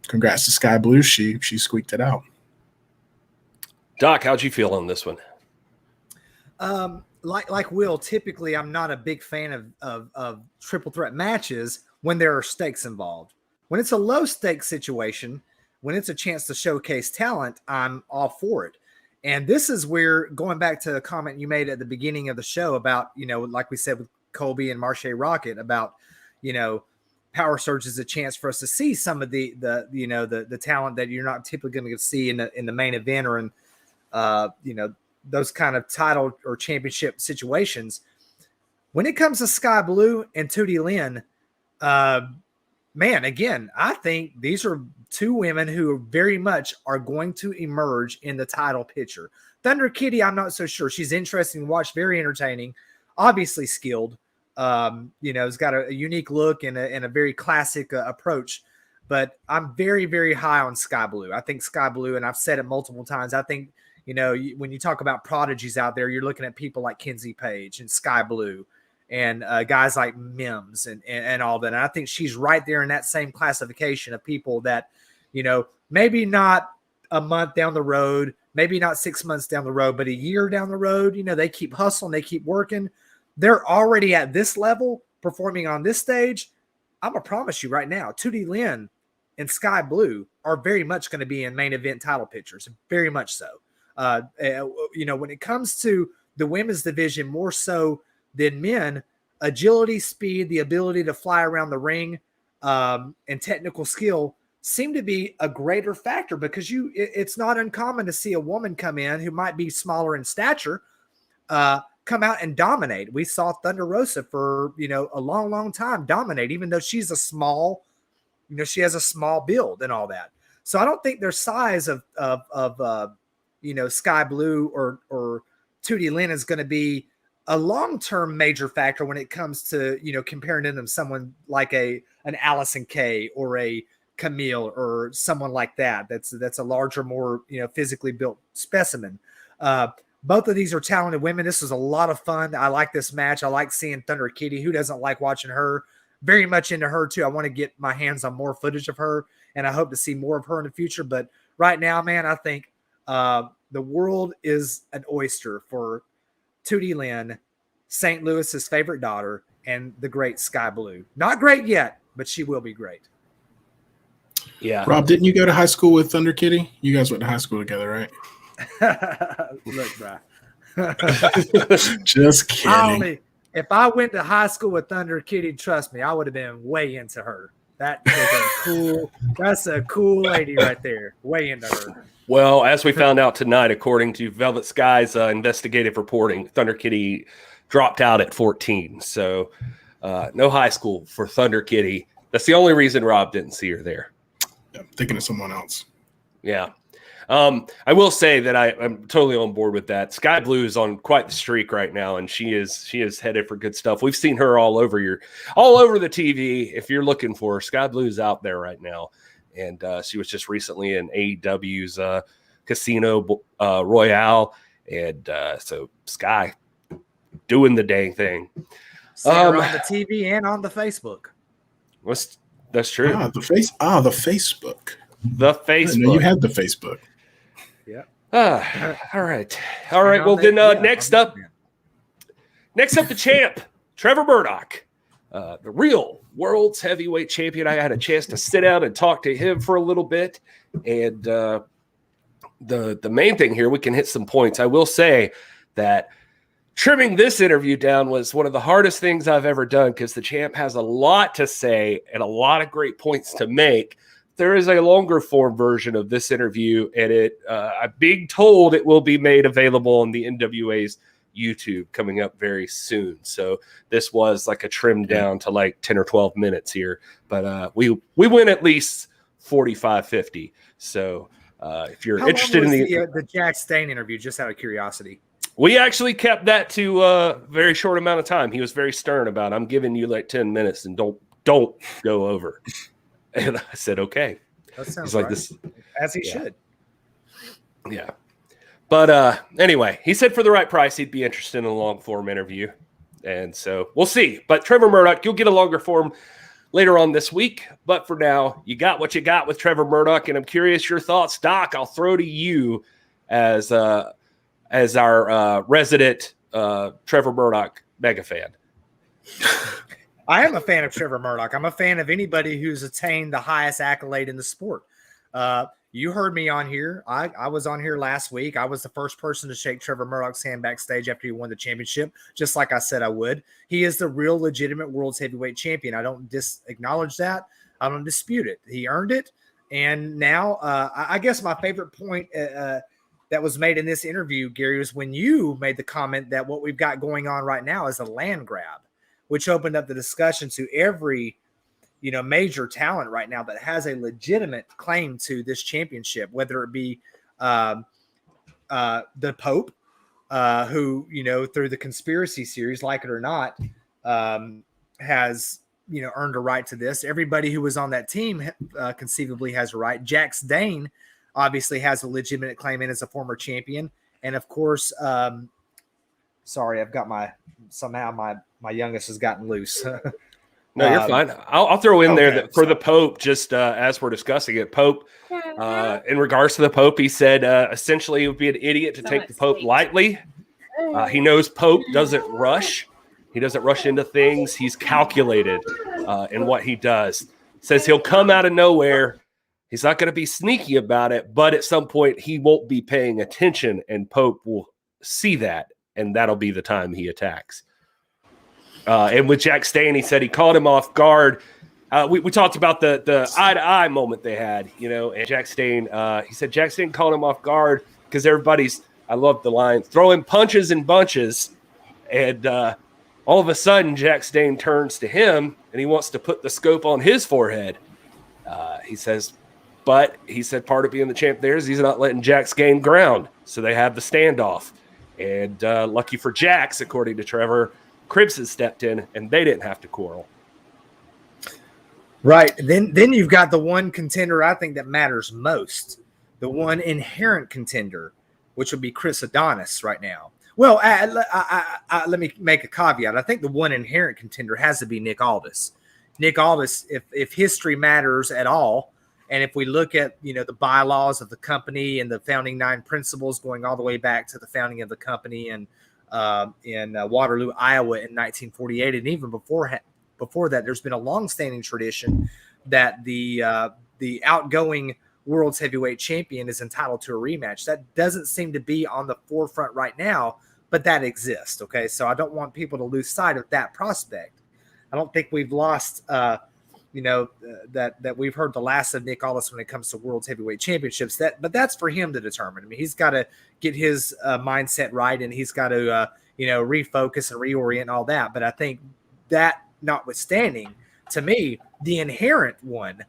congrats to Skye Blue. She squeaked it out. Doc, how'd you feel on this one? Like Will, typically I'm not a big fan of triple threat matches when there are stakes involved. When it's a low stakes situation, when it's a chance to showcase talent, I'm all for it. And this is where, going back to a comment you made at the beginning of the show about, like we said with Colby and Marshe Rockett about, PowerrrSurge is a chance for us to see some of the talent that you're not typically going to see in the main event or in, those kind of title or championship situations. When it comes to Skye Blue and Tootie Lynn, man, again, I think these are two women who very much are going to emerge in the title picture. ThunderKitty, I'm not so sure. She's interesting to watch, very entertaining, obviously skilled. Has got a unique look and a very classic approach. But I'm very, very high on Skye Blue. I think Skye Blue, and I've said it multiple times, I think, when you talk about prodigies out there, you're looking at people like Kenzie Page and Skye Blue and guys like Mims and all that. And I think she's right there in that same classification of people that, maybe not a month down the road, maybe not 6 months down the road, but a year down the road, they keep hustling, they keep working. They're already at this level, performing on this stage. I'm going to promise you right now, Tootie Lynn and Skye Blue are very much going to be in main event title pictures, very much so. When it comes to the women's division, more so than men, agility, speed, the ability to fly around the ring, and technical skill seem to be a greater factor, because it's not uncommon to see a woman come in who might be smaller in stature, come out and dominate. We saw Thunder Rosa for, a long, long time dominate, even though she's a small, she has a small build and all that. So I don't think their size of Skye Blue or Tootie Lynn is going to be a long-term major factor when it comes to, comparing them to someone like an Allison Kay or a Kamille or someone like that. That's a larger, more, physically built specimen. Both of these are talented women. This is a lot of fun. I like this match. I like seeing ThunderKitty. Who doesn't like watching her? Very much into her too. I want to get my hands on more footage of her, and I hope to see more of her in the future. But right now, man, I think the world is an oyster for Tootie Lynn, St. Louis's favorite daughter, and the great Skye Blue. Not great yet, but she will be great. Yeah. Rob, didn't you go to high school with ThunderKitty? You guys went to high school together, right? Look, bro. Just kidding. If I went to high school with ThunderKitty, trust me, I would have been way into her. That's a cool lady right there. Way into her. Well, as we found out tonight, according to Velvet Sky's investigative reporting, ThunderKitty dropped out at 14. So no high school for ThunderKitty. That's the only reason Rob didn't see her there. I'm thinking of someone else. Yeah. I will say that I'm totally on board with that. Skye Blue is on quite the streak right now, and she is headed for good stuff. We've seen her all over the TV. If you're looking for her, Skye Blue's out there right now, and she was just recently in AEW's Casino Royale, and so Skye doing the dang thing. See her on the TV and on the Facebook. That's true. The Facebook. The Facebook. No, you had the Facebook. Yeah. All right. Well, then next up, the champ, Trevor Murdoch, the real world's heavyweight champion. I had a chance to sit down and talk to him for a little bit, and the main thing here, we can hit some points. I will say that trimming this interview down was one of the hardest things I've ever done because the champ has a lot to say and a lot of great points to make. There is a longer form version of this interview, and I'm being told it will be made available on the NWA's YouTube coming up very soon. So this was like a trimmed down to like 10 or 12 minutes here, but we went at least 45, 50. So if you're interested in the Jax Dane interview, just out of curiosity, we actually kept that to a very short amount of time. He was very stern about, I'm giving you like 10 minutes and don't go over. And I said, okay. That sounds He's like right. this, as he should. Yeah. But anyway, he said for the right price, he'd be interested in a long form interview. And so we'll see. But Trevor Murdoch, you'll get a longer form later on this week. But for now, you got what you got with Trevor Murdoch. And I'm curious your thoughts. Doc, I'll throw to you as our resident Trevor Murdoch mega fan. I am a fan of Trevor Murdoch. I'm a fan of anybody who's attained the highest accolade in the sport. You heard me on here. I was on here last week. I was the first person to shake Trevor Murdoch's hand backstage after he won the championship, just like I said I would. He is the real legitimate world's heavyweight champion. I don't acknowledge that. I don't dispute it. He earned it. And now I guess my favorite point that was made in this interview, Gary, was when you made the comment that what we've got going on right now is a land grab, which opened up the discussion to every, major talent right now that has a legitimate claim to this championship, whether it be the Pope, who, through the conspiracy series, like it or not, has, earned a right to this. Everybody who was on that team conceivably has a right. Jax Dane obviously has a legitimate claim in as a former champion. And of course, sorry, I've got my youngest has gotten loose. No, you're fine. I'll throw in there that for the Pope, just as we're discussing it, Pope, in regards to the Pope, he said essentially it would be an idiot to take the Pope lightly. He knows Pope doesn't rush. He doesn't rush into things. He's calculated in what he does. Says he'll come out of nowhere. He's not going to be sneaky about it, but at some point he won't be paying attention, and Pope will see that, and that'll be the time he attacks. And with Jax Dane, he said he caught him off guard. We talked about the eye-to-eye moment they had, and Jax Dane, he said Jax Dane caught him off guard because everybody's, I love the line, throwing punches in bunches. And all of a sudden, Jax Dane turns to him, and he wants to put the scope on his forehead. He said part of being the champ there is he's not letting Jax gain ground. So they have the standoff. And lucky for Jax, according to Trevor, Cribbs has stepped in, and they didn't have to quarrel. Right. Then you've got the one contender I think that matters most, the one inherent contender, which would be Chris Adonis right now. Well, let me make a caveat. I think the one inherent contender has to be Nick Aldis. Nick Aldis, if history matters at all, and if we look at the bylaws of the company and the founding 9 principles going all the way back to the founding of the company and in Waterloo, Iowa in 1948. And even before that, there's been a long-standing tradition that the outgoing world's heavyweight champion is entitled to a rematch. That doesn't seem to be on the forefront right now, but that exists. Okay. So I don't want people to lose sight of that prospect. I don't think we've lost, that we've heard the last of Nick Aldis when it comes to world's heavyweight championships. But that's for him to determine. I mean, he's got to get his mindset right, and he's got to, refocus and reorient and all that. But I think that notwithstanding, to me, the inherent one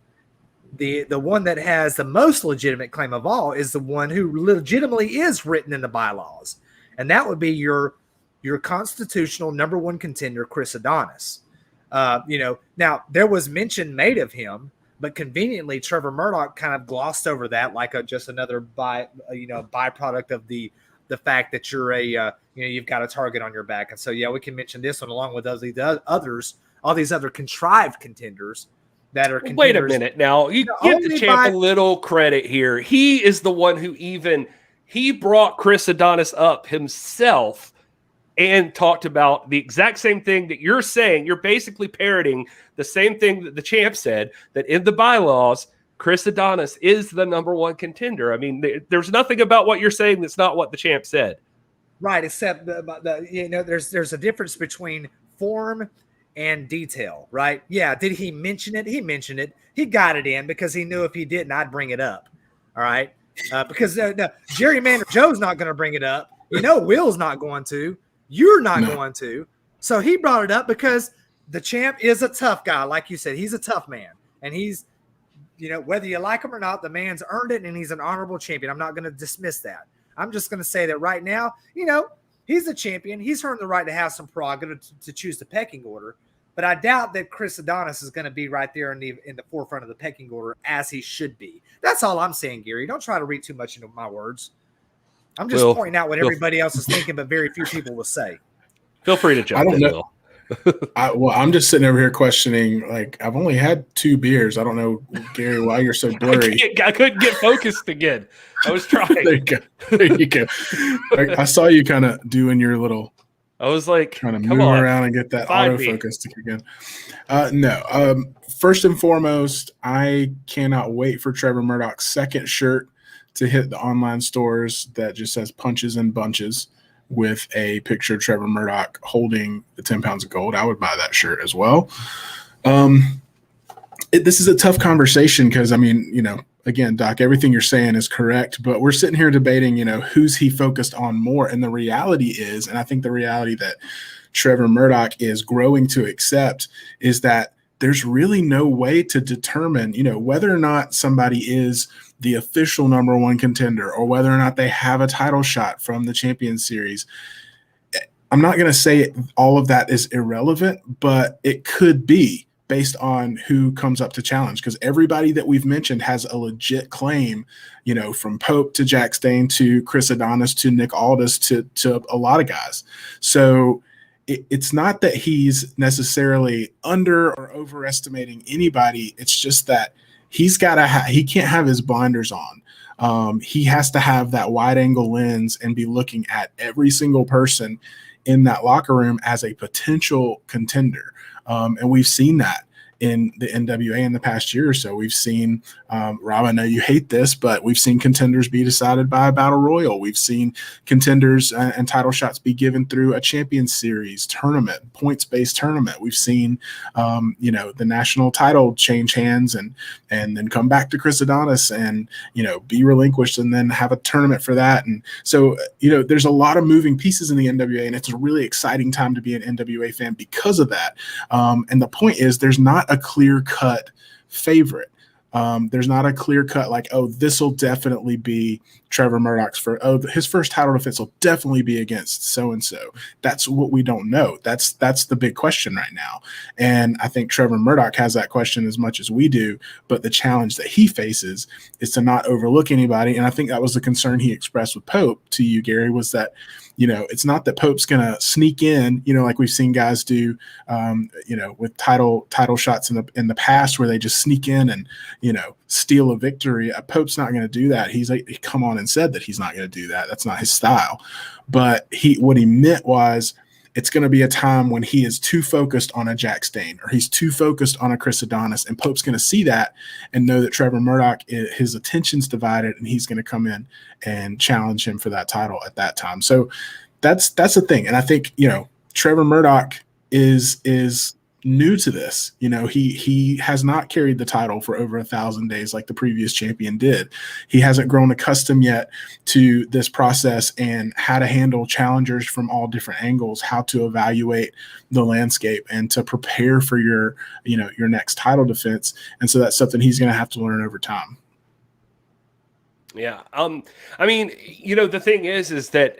The one that has the most legitimate claim of all is the one who legitimately is written in the bylaws, and that would be your constitutional number one contender, Chris Adonis. Now there was mention made of him, but conveniently Trevor Murdoch kind of glossed over that like just another byproduct of the fact that you're you've got a target on your back. And so, yeah, we can mention this one along with all these other contrived contenders that are contenders. Wait a minute now. You give the champ a little credit here. He is the one who he brought Chris Adonis up himself and talked about the exact same thing that you're saying. You're basically parroting the same thing that the champ said, that in the bylaws, Chris Adonis is the number one contender. I mean, there's nothing about what you're saying that's not what the champ said. Right, except there's a difference between form and detail, right? Yeah, did he mention it? He mentioned it. He got it in because he knew if he didn't, I'd bring it up. All right, because Gerrymander Joe's not going to bring it up. Will's not going to. You're not going to. So he brought it up because the champ is a tough guy. Like you said, he's a tough man. And he's, whether you like him or not, the man's earned it and he's an honorable champion. I'm not going to dismiss that. I'm just going to say that right now, he's a champion. He's earned the right to have some prerogative to choose the pecking order. But I doubt that Chris Adonis is going to be right there in the forefront of the pecking order as he should be. That's all I'm saying, Gary. Don't try to read too much into my words. I'm just pointing out what everybody else is thinking, but very few people will say. Feel free to jump in, Will. I'm just sitting over here questioning. Like, I've only had 2 beers. I don't know, Gary, why you're so blurry. I couldn't get focused again. I was trying. There you go. I saw you kind of doing your little. I was like, trying to move around and get that autofocus to kick in. No. First and foremost, I cannot wait for Trevor Murdoch's second shirt to hit the online stores that just says punches and bunches with a picture of Trevor Murdoch holding the 10 pounds of gold. I would buy that shirt as well. This is a tough conversation because, again, Doc, everything you're saying is correct, but we're sitting here debating, who's he focused on more. And the reality is, and I think the reality that Trevor Murdoch is growing to accept is that there's really no way to determine, whether or not somebody is the official number one contender or whether or not they have a title shot from the Champions Series. I'm not going to say all of that is irrelevant, but it could be based on who comes up to challenge, because everybody that we've mentioned has a legit claim, from Pope to Jax Dane to Chris Adonis to Nick Aldis to a lot of guys. So it's not that he's necessarily under or overestimating anybody. It's just that he can't have his blinders on. He has to have that wide angle lens and be looking at every single person in that locker room as a potential contender. And we've seen that in the NWA in the past year or so. We've seen, Rob, I know you hate this, but we've seen contenders be decided by a battle royal. We've seen contenders and title shots be given through a Champions Series tournament, points-based tournament. We've seen, the national title change hands and then come back to Chris Adonis and, be relinquished and then have a tournament for that. And so, there's a lot of moving pieces in the NWA, and it's a really exciting time to be an NWA fan because of that. And the point is, there's not a clear-cut favorite. There's not a clear-cut like, this will definitely be Trevor Murdoch's his first title defense will definitely be against so-and-so. That's what we don't know. That's the big question right now. And I think Trevor Murdoch has that question as much as we do, but the challenge that he faces is to not overlook anybody. And I think that was the concern he expressed with Pope to you, Gary, was that, it's not that Pope's going to sneak in, like we've seen guys do, with title shots in the past where they just sneak in and, steal a victory. Pope's not going to do that. He's like, come on and said that he's not going to do that. That's not his style. But what he meant was it's going to be a time when he is too focused on a Jax Dane or he's too focused on a Chris Adonis, and Pope's going to see that and know that Trevor Murdoch, his attention's divided, and he's going to come in and challenge him for that title at that time. So that's the thing. And I think, Trevor Murdoch is new to this. You know, he has not carried the title for over 1,000 days like the previous champion did. He hasn't grown accustomed yet to this process and how to handle challengers from all different angles, how to evaluate the landscape and to prepare for your next title defense. And so that's something he's going to have to learn over time. Yeah. I mean, the thing is that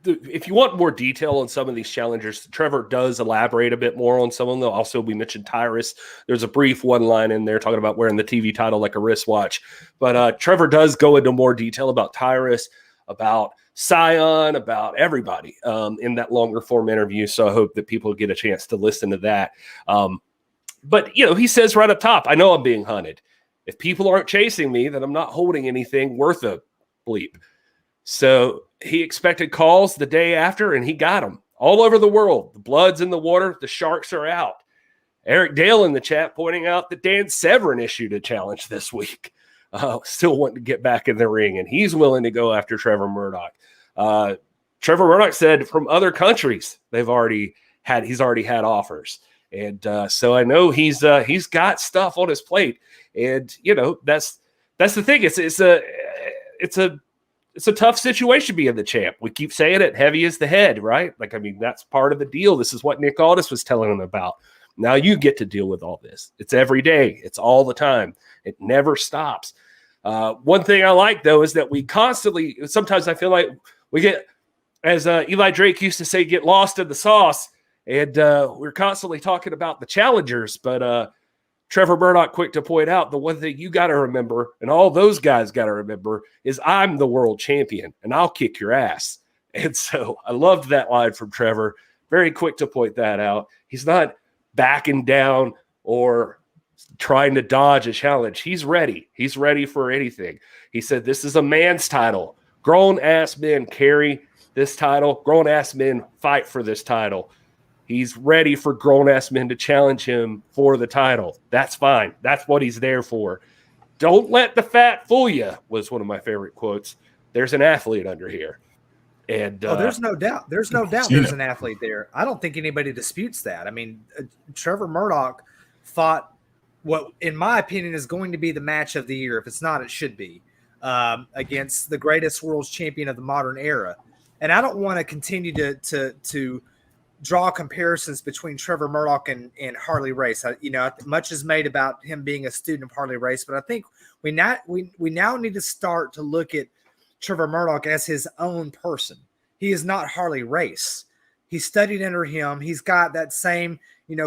if you want more detail on some of these challengers, Trevor does elaborate a bit more on some of them. Also, we mentioned Tyrus. There's a brief one line in there talking about wearing the TV title like a wristwatch. But Trevor does go into more detail about Tyrus, about Scion, about everybody in that longer form interview. So I hope that people get a chance to listen to that. But he says right up top, I know I'm being hunted. If people aren't chasing me, then I'm not holding anything worth a bleep. So he expected calls the day after, and he got them all over the world. The blood's in the water. The sharks are out. Eric Dale in the chat pointing out that Dan Severn issued a challenge this week. Still wanting to get back in the ring, and he's willing to go after Trevor Murdoch. Trevor Murdoch said from other countries he's already had offers. And so I know he's got stuff on his plate. And, that's the thing. It's a tough situation being the champ. We keep saying it, heavy is the head, right? That's part of the deal. This is what Nick Aldis was telling him about. Now you get to deal with all this. It's every day. It's all the time. It never stops. One thing I like, though, is that we constantly, sometimes I feel like we get, as Eli Drake used to say, get lost in the sauce. And we're constantly talking about the challengers, but Trevor Murdoch, quick to point out, the one thing you got to remember, and all those guys got to remember, is I'm the world champion, and I'll kick your ass. And so I loved that line from Trevor. Very quick to point that out. He's not backing down or trying to dodge a challenge. He's ready. He's ready for anything. He said, this is a man's title. Grown-ass men carry this title. Grown-ass men fight for this title. He's ready for grown-ass men to challenge him for the title. That's fine. That's what he's there for. Don't let the fat fool you, was one of my favorite quotes. There's an athlete under here. And there's no doubt. There's no doubt there's an athlete there. I don't think anybody disputes that. I mean, Trevor Murdoch fought what, in my opinion, is going to be the match of the year. If it's not, it should be, against the greatest world champion of the modern era. And I don't want to continue to draw comparisons between Trevor Murdoch and Harley Race. Much is made about him being a student of Harley Race, but I think we now need to start to look at Trevor Murdoch as his own person. He is not Harley Race. He studied under him. He's got that same,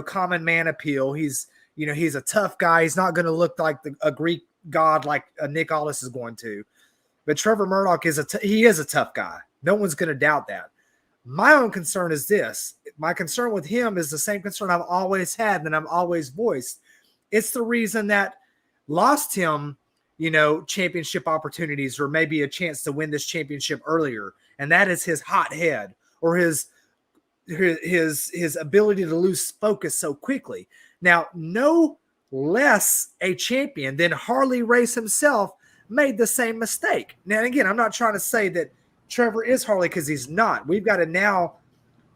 common man appeal. He's a tough guy. He's not going to look like a Greek god like Nick Aldis is going to. But Trevor Murdoch is a tough guy. No one's going to doubt that. My own concern is this. My concern with him is the same concern I've always had and I've always voiced. It's the reason that lost him, championship opportunities or maybe a chance to win this championship earlier. And that is his hot head or his ability to lose focus so quickly. Now, no less a champion than Harley Race himself made the same mistake. Now, again, I'm not trying to say that Trevor is Harley because he's not. We've got to, now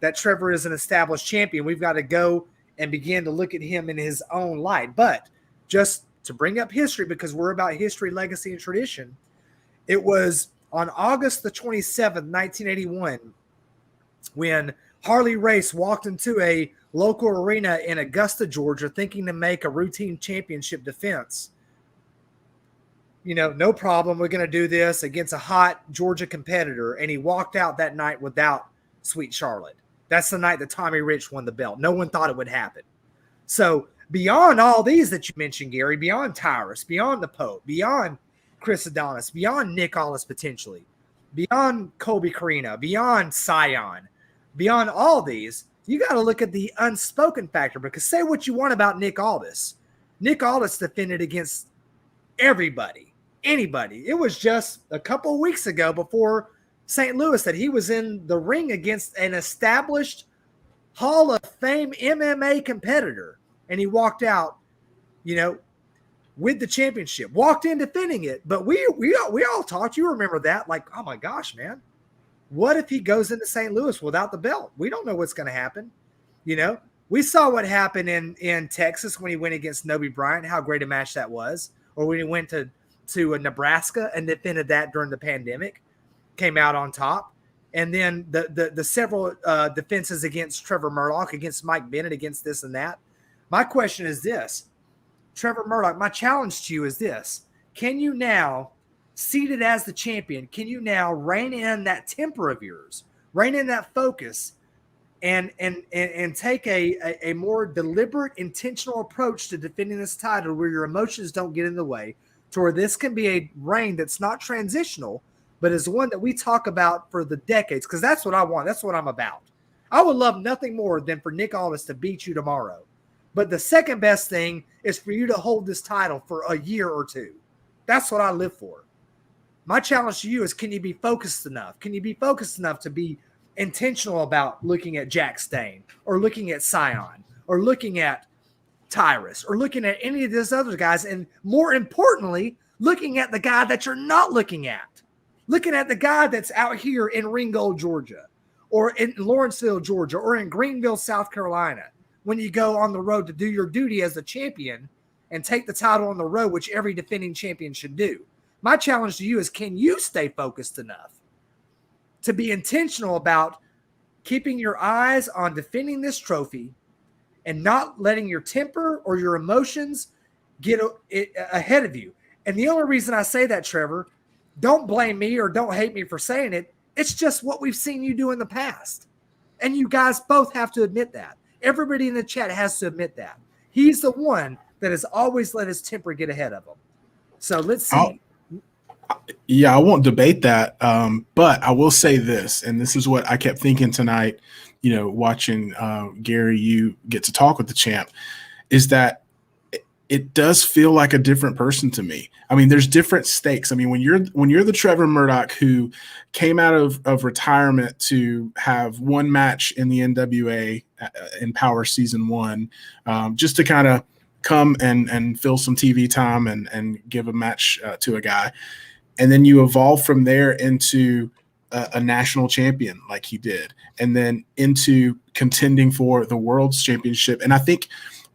that Trevor is an established champion, we've got to go and begin to look at him in his own light. But just to bring up history, because we're about history, legacy, and tradition, it was on August the 27th, 1981, when Harley Race walked into a local arena in Augusta, Georgia, thinking to make a routine championship defense. No problem. We're going to do this against a hot Georgia competitor. And he walked out that night without Sweet Charlotte. That's the night that Tommy Rich won the belt. No one thought it would happen. So beyond all these that you mentioned, Gary, beyond Tyrus, beyond the Pope, beyond Chris Adonis, beyond Nick Aldis potentially, beyond Colby Corino, beyond Scion, beyond all these, you got to look at the unspoken factor, because say what you want about Nick Aldis. Nick Aldis defended against everybody, anybody. It was just a couple of weeks ago before St. Louis that he was in the ring against an established Hall of Fame MMA competitor. And he walked out, with the championship, walked in defending it. But we all talked, you remember that, like, oh my gosh, man, what if he goes into St. Louis without the belt? We don't know what's going to happen. We saw what happened in Texas when he went against Noby Bryant, how great a match that was. Or when he went to Nebraska and defended that during the pandemic, came out on top. And then the several defenses against Trevor Murdoch, against Mike Bennett, against this and that. My question is this, Trevor Murdoch, my challenge to you is this. Can you now, seated as the champion, can you now rein in that temper of yours, rein in that focus, and take a more deliberate, intentional approach to defending this title where your emotions don't get in the way, to where this can be a reign that's not transitional, but is one that we talk about for the decades, because that's what I want. That's what I'm about. I would love nothing more than for Nick Aldis to beat you tomorrow. But the second best thing is for you to hold this title for a year or two. That's what I live for. My challenge to you is, can you be focused enough? Can you be focused enough to be intentional about looking at Jax Dane, or looking at Scion, or looking at Tyrus, or looking at any of these other guys, and more importantly, looking at the guy that you're not looking at, looking at the guy that's out here in Ringgold, Georgia, or in Lawrenceville, Georgia, or in Greenville, South Carolina, when you go on the road to do your duty as a champion and take the title on the road, which every defending champion should do. My challenge to you is, can you stay focused enough to be intentional about keeping your eyes on defending this trophy and not letting your temper or your emotions get ahead of you? And the only reason I say that, Trevor, don't blame me or don't hate me for saying it. It's just what we've seen you do in the past. And you guys both have to admit that. Everybody in the chat has to admit that. He's the one that has always let his temper get ahead of him. So let's see. I won't debate that. But I will say this, and this is what I kept thinking tonight, watching Gary, you get to talk with the champ, is that it does feel like a different person to me. I mean, there's different stakes. I mean, when you're the Trevor Murdoch who came out of retirement to have one match in the NWA in Powerrr Season 1, just to kind of come and fill some TV time and give a match to a guy. And then you evolve from there into a national champion like he did, and then into contending for the World's Championship. And I think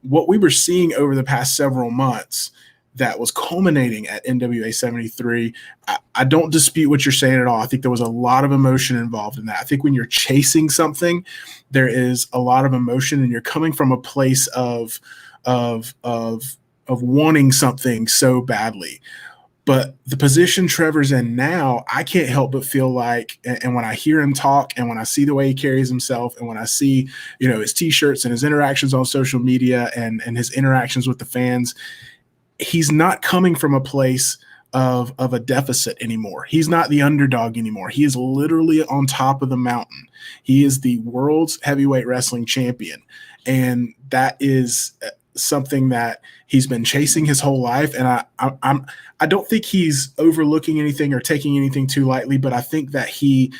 what we were seeing over the past several months that was culminating at NWA 73, I don't dispute what you're saying at all. I think there was a lot of emotion involved in that. I think when you're chasing something, there is a lot of emotion, and you're coming from a place of wanting something so badly. But the position Trevor's in now, I can't help but feel like, and when I hear him talk, and when I see the way he carries himself, and when I see, his T-shirts and his interactions on social media and his interactions with the fans, he's not coming from a place of a deficit anymore. He's not the underdog anymore. He is literally on top of the mountain. He is the world's heavyweight wrestling champion. And that is something that he's been chasing his whole life. And I don't think he's overlooking anything or taking anything too lightly, but I think that he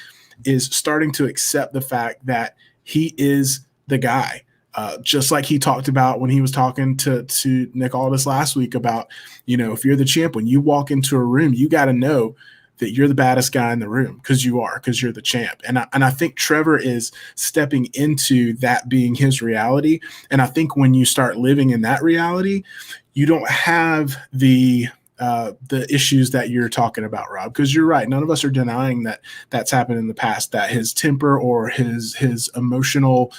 is starting to accept the fact that he is the guy. Just like he talked about when he was talking to Nick Aldis last week about, if you're the champ, when you walk into a room, you got to know that you're the baddest guy in the room, because you're the champ. And I think Trevor is stepping into that being his reality. And I think when you start living in that reality, you don't have the issues that you're talking about, Rob, because you're right. None of us are denying that that's happened in the past, that his temper or his emotional,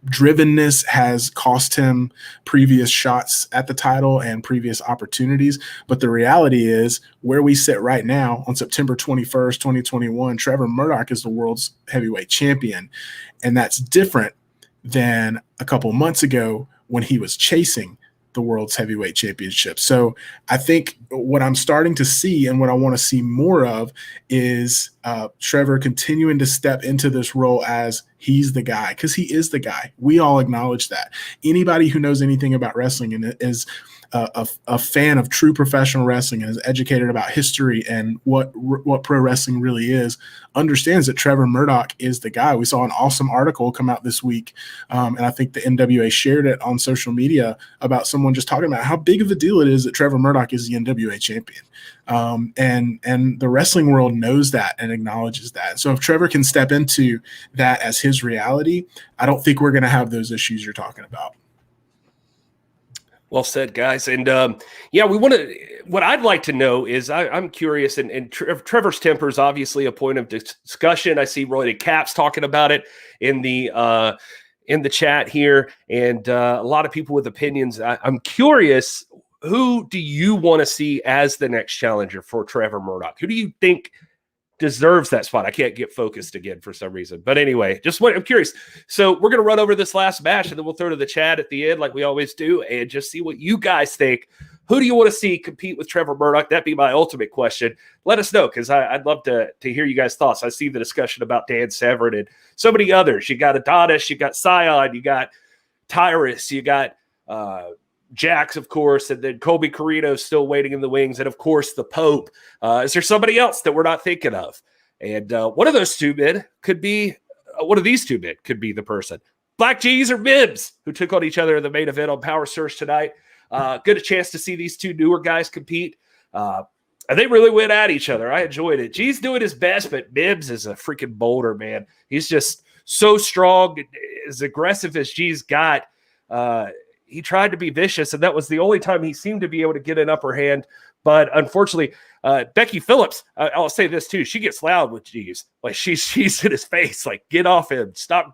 drivenness has cost him previous shots at the title and previous opportunities. But the reality is, where we sit right now on September 21st, 2021, Trevor Murdoch is the world's heavyweight champion. And that's different than a couple months ago when he was chasing the world's heavyweight championship. So I think what I'm starting to see, and what I want to see more of, is Trevor continuing to step into this role as he's the guy, because he is the guy. We all acknowledge that. Anybody who knows anything about wrestling and is a fan of true professional wrestling and is educated about history and what pro wrestling really is, understands that Trevor Murdoch is the guy. We saw an awesome article come out this week, and I think the NWA shared it on social media, about someone just talking about how big of a deal it is that Trevor Murdoch is the NWA champion. And the wrestling world knows that, and and acknowledges that. So if Trevor can step into that as his reality, I don't think we're going to have those issues you're talking about. Well said, guys. And yeah, we want to. What I'd like to know is, I'm curious, and Trevor's temper is obviously a point of discussion. I see Roy Caps talking about it in the chat here, and a lot of people with opinions. I'm curious, who do you want to see as the next challenger for Trevor Murdoch? Who do you think deserves that spot? I can't get focused again for some reason. But anyway, I'm curious. So we're going to run over this last match, and then we'll throw to the chat at the end like we always do, and just see what you guys think. Who do you want to see compete with Trevor Murdoch? That'd be my ultimate question. Let us know, because I'd love to hear you guys' thoughts. I see the discussion about Dan Severn and so many others. You got Adonis, you got Scion, you got Tyrus, you got Jax, of course, and then Colby Corino still waiting in the wings, and of course the Pope. Is there somebody else that we're not thinking of? And one of these two men could be the person. Black Jeez or Mims, who took on each other in the main event on PowerrrSurge tonight. Good a chance to see these two newer guys compete. And they really went at each other. I enjoyed it. Jeez doing his best, but Mims is a freaking boulder, man. He's just so strong, as aggressive as Jeez got. He tried to be vicious, and that was the only time he seemed to be able to get an upper hand. But unfortunately, Becky Phillips, I'll say this too, she gets loud with Jeez. Like she's in his face, like, get off him, stop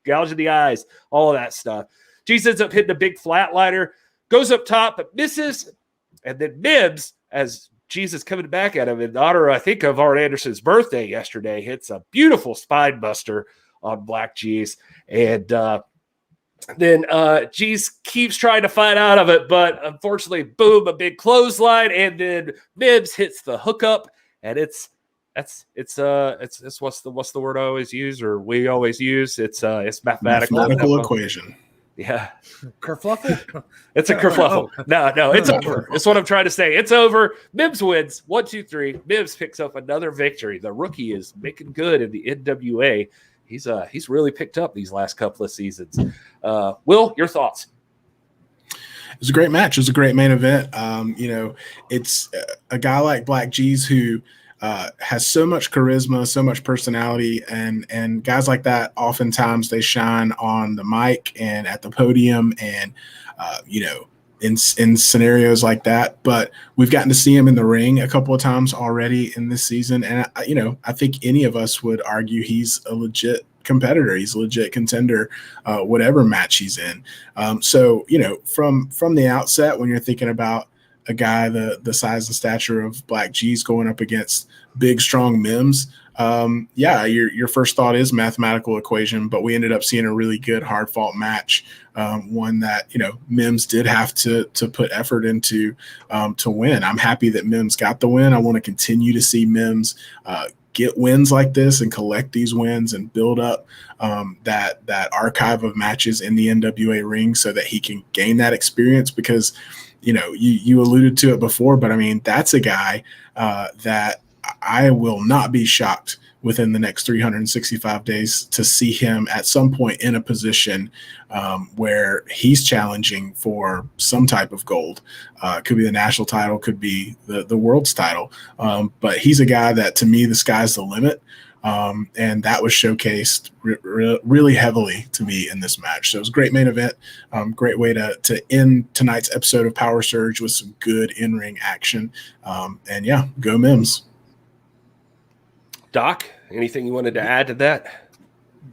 gouging the eyes, all of that stuff. Jeez ends up hitting a big flatliner, goes up top, but misses. And then Mims, as Jeez is coming back at him in honor, I think, of Arn Anderson's birthday yesterday, hits a beautiful spine buster on Black Jeez. And then Jeez keeps trying to fight out of it, but unfortunately, boom, a big clothesline, and then Mims hits the hookup, and it's what's the word I always use, or we always use? It's mathematical equation. Yeah. Kerfluffle? It's a kerfluffle. No, it's over. That's what I'm trying to say. It's over. Mims wins. 1, 2, 3. Mims picks up another victory. The rookie is making good in the NWA. He's really picked up these last couple of seasons. Will, your thoughts? It was a great match. It was a great main event. It's a guy like Black Jeez who has so much charisma, so much personality, and guys like that, oftentimes they shine on the mic and at the podium, and in scenarios like that. But we've gotten to see him in the ring a couple of times already in this season, and I think any of us would argue he's a legit competitor. He's a legit contender, whatever match he's in. So from the outset, when you're thinking about a guy the size and stature of Black Jeez going up against big, strong Mims, your first thought is mathematical equation, but we ended up seeing a really good, hard-fought match, one that, Mims did have to put effort into to win. I'm happy that Mims got the win. I want to continue to see Mims get wins like this and collect these wins and build up that archive of matches in the NWA ring so that he can gain that experience, because you alluded to it before, but I mean, that's a guy that I will not be shocked within the next 365 days to see him at some point in a position where he's challenging for some type of gold. Could be the national title, could be the world's title. But he's a guy that, to me, the sky's the limit. And that was showcased really heavily to me in this match. So it was a great main event, great way to end tonight's episode of PowerrrSurge with some good in-ring action. And yeah, go Mims. Doc, anything you wanted to add to that?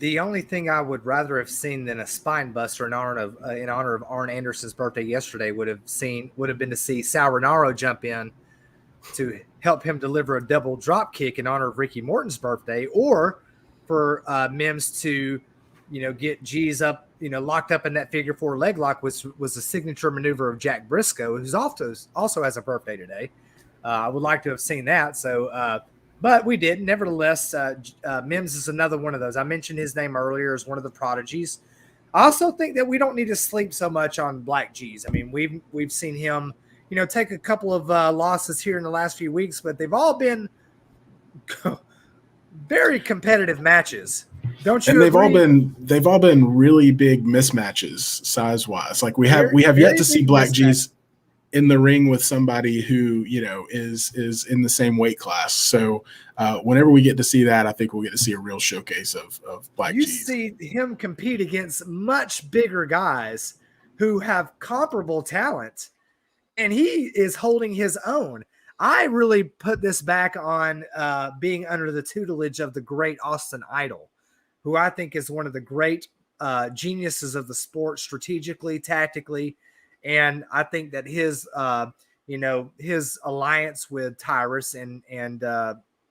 The only thing I would rather have seen than a spine buster in honor of Arn Anderson's birthday yesterday would have been to see Sal Rinauro jump in to help him deliver a double drop kick in honor of Ricky Morton's birthday, or for Mims to, get G's up, locked up in that figure 4 leg lock, which was a signature maneuver of Jack Briscoe, who's also has a birthday today. I would like to have seen that. So, but we did. Nevertheless, Mims is another one of those. I mentioned his name earlier as one of the prodigies. I also think that we don't need to sleep so much on Black Jeez. I mean, we've seen him, take a couple of losses here in the last few weeks, but they've all been very competitive matches. Don't you? And agree? they've all been really big mismatches size wise. Like we have yet to see Black Jeez in the ring with somebody who, is in the same weight class. So whenever we get to see that, I think we'll get to see a real showcase of Black You Jeez. see him compete against much bigger guys who have comparable talent, and he is holding his own. I really put this back on being under the tutelage of the great Austin Idol, who I think is one of the great geniuses of the sport, strategically, tactically. And I think that his alliance with Tyrus and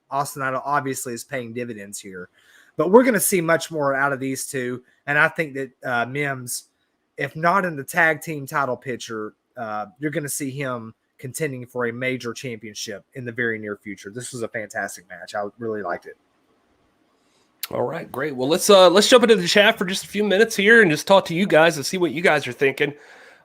Austin Idol obviously is paying dividends here. But we're going to see much more out of these two. And I think that Mims, if not in the tag team title picture, you're going to see him contending for a major championship in the very near future. This was a fantastic match. I really liked it. All right, great. Well, let's jump into the chat for just a few minutes here and just talk to you guys and see what you guys are thinking.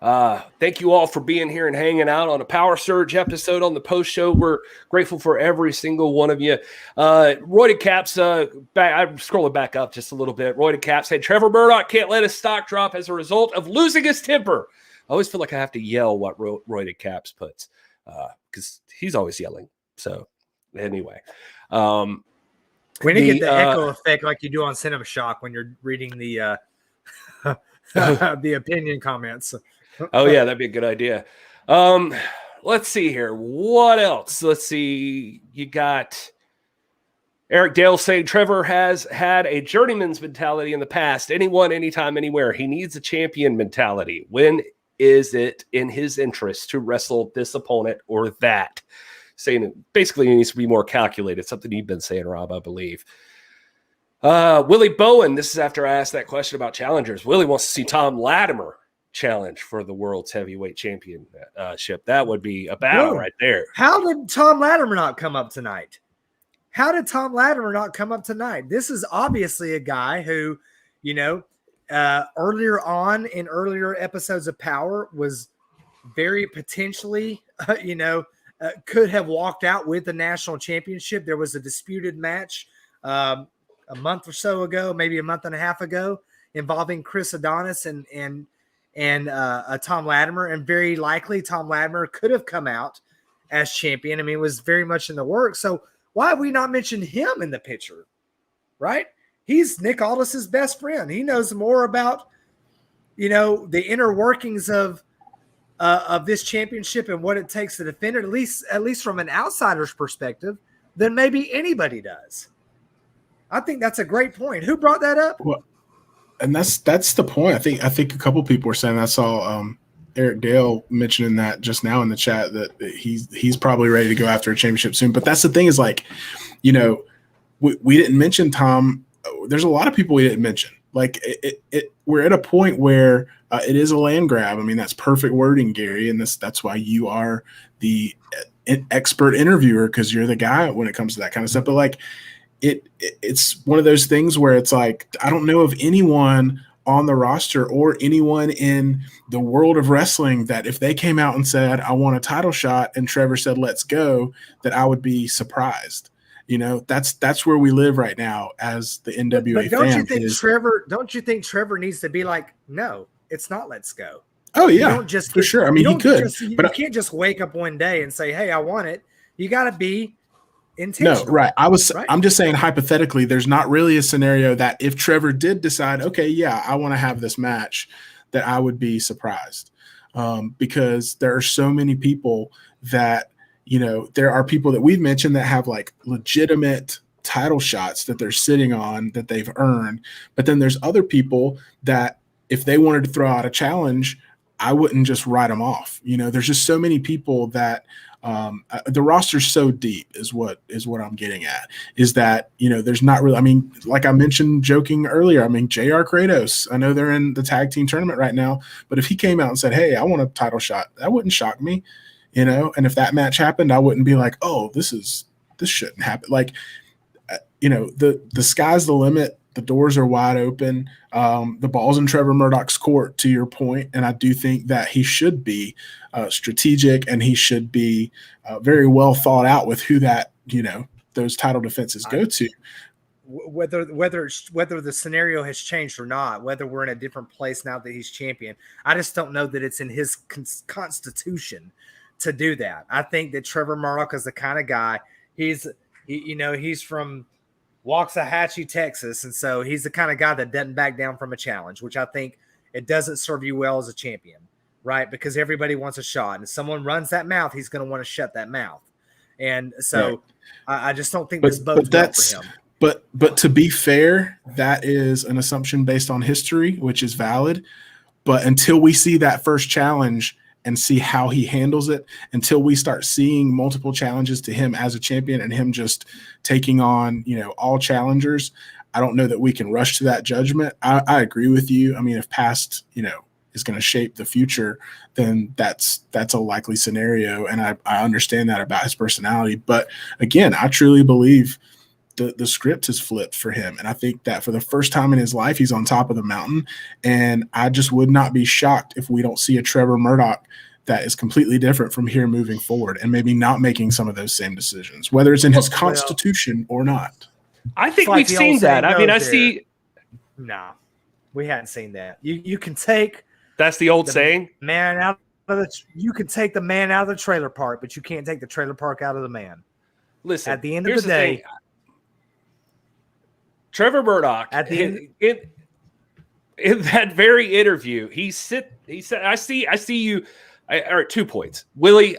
Thank you all for being here and hanging out on a PowerrrSurge episode on the post show. We're grateful for every single one of you. Roy Caps, I'm scrolling back up just a little bit. Roy Caps said Trevor Murdoch can't let his stock drop as a result of losing his temper. I always feel like I have to yell what Roy Caps puts because he's always yelling. So anyway, we need to get the echo effect like you do on Cinema Shock when you're reading the the opinion comments. Oh yeah, that'd be a good idea. Let's see here. What else? Let's see. You got Eric Dale saying Trevor has had a journeyman's mentality in the past. Anyone, anytime, anywhere. He needs a champion mentality. When is it in his interest to wrestle this opponent or that? Saying basically he needs to be more calculated. Something you've been saying, Rob, I believe. Willie Bowen, this is after I asked that question about challengers. Willie wants to see Tom Latimer challenge for the world's heavyweight championship. That would be a battle right there. How did Tom Latimer not come up tonight? This is obviously a guy who, earlier on in earlier episodes of Powerrr was very potentially, could have walked out with the national championship. There was a disputed match a month or so ago, maybe a month and a half ago, involving Chris Adonis and Tom Latimer, and very likely Tom Latimer could have come out as champion. I mean, it was very much in the works. So why have we not mentioned him in the picture, right? He's Nick Aldis's best friend. He knows more about, the inner workings of this championship and what it takes to defend it, at least from an outsider's perspective, than maybe anybody does. I think that's a great point. Who brought that up? Well, and that's the point. I think a couple people were saying. I saw Eric Dale mentioning that just now in the chat that he's probably ready to go after a championship soon. But that's the thing is we didn't mention Tom. There's a lot of people we didn't mention. We're at a point where it is a land grab. I mean, that's perfect wording, Gary, and that's why you are the expert interviewer, because you're the guy when it comes to that kind of stuff. But it's one of those things where it's like, I don't know of anyone on the roster or anyone in the world of wrestling that if they came out and said, I want a title shot, and Trevor said, let's go, that I would be surprised. That's where we live right now as the NWA but don't fan. Don't you think Trevor needs to be like, no, it's not, let's go. Oh yeah, you don't just for sure. I mean, he could, but you can't just wake up one day and say, hey, I want it. You got to be intentional. No, right. I'm just saying hypothetically, there's not really a scenario that if Trevor did decide, okay, yeah, I want to have this match, that I would be surprised. Because there are so many people that, there are people that we've mentioned that have legitimate title shots that they're sitting on that they've earned. But then there's other people that if they wanted to throw out a challenge, I wouldn't just write them off. There's just so many people that the roster's so deep is what I'm getting at, is that, there's not really, I mean, like I mentioned joking earlier, I mean, JR Kratos, I know they're in the tag team tournament right now, but if he came out and said, hey, I want a title shot, that wouldn't shock me, and if that match happened, I wouldn't be like, oh, this shouldn't happen. The sky's the limit. The doors are wide open. The ball's in Trevor Murdoch's court, to your point, and I do think that he should be strategic, and he should be very well thought out with who that those title defenses go to. whether the scenario has changed or not, whether we're in a different place now that he's champion, I just don't know that it's in his constitution to do that. I think that Trevor Murdoch is the kind of guy. He's from Waxahachie, Texas, and so he's the kind of guy that doesn't back down from a challenge, which I think it doesn't serve you well as a champion, right? Because everybody wants a shot, and if someone runs that mouth, he's going to want to shut that mouth. And so I just don't think this bodes well for him. But to be fair, that is an assumption based on history, which is valid. But until we see that first challenge and see how he handles it, until we start seeing multiple challenges to him as a champion and him just taking on, all challengers, I don't know that we can rush to that judgment. I agree with you. I mean, if past, is going to shape the future, then that's a likely scenario. And I understand that about his personality. But again, I truly believe the script has flipped for him. And I think that for the first time in his life, he's on top of the mountain. And I just would not be shocked if we don't see a Trevor Murdoch that is completely different from here moving forward and maybe not making some of those same decisions, whether it's in his constitution or not. I think we've seen that. I mean, I see. No, we hadn't seen that. You can take. That's the old saying. You can take the man out of the trailer park, but you can't take the trailer park out of the man. Listen, at the end of the day, Trevor Murdoch, in that very interview, he said, I see you. All right, 2 points. Willie,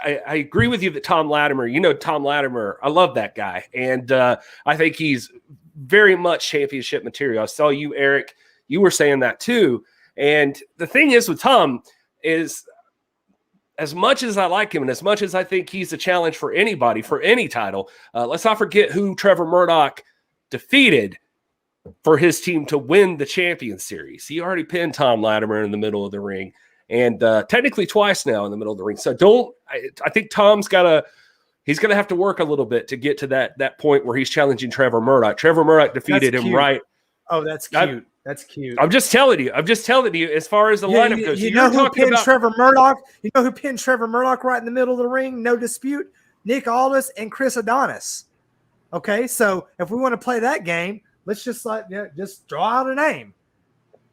I agree with you that Tom Latimer, Tom Latimer, I love that guy. And I think he's very much championship material. I saw you, Eric, you were saying that too. And the thing is with Tom is, as much as I like him and as much as I think he's a challenge for anybody, for any title, let's not forget who Trevor Murdoch defeated for his team to win the Champions Series. He already pinned Tom Latimer in the middle of the ring, and technically twice now in the middle of the ring. So I think Tom's he's going to have to work a little bit to get to that point where he's challenging Trevor Murdoch. Trevor Murdoch defeated him right. Oh, that's cute. That's cute. I'm just telling you. As far as the lineup goes. You know who pinned Trevor Murdoch? You know who pinned Trevor Murdoch right in the middle of the ring? No dispute. Nick Aldis and Chris Adonis. Okay, so if we want to play that game, let's just just draw out a name.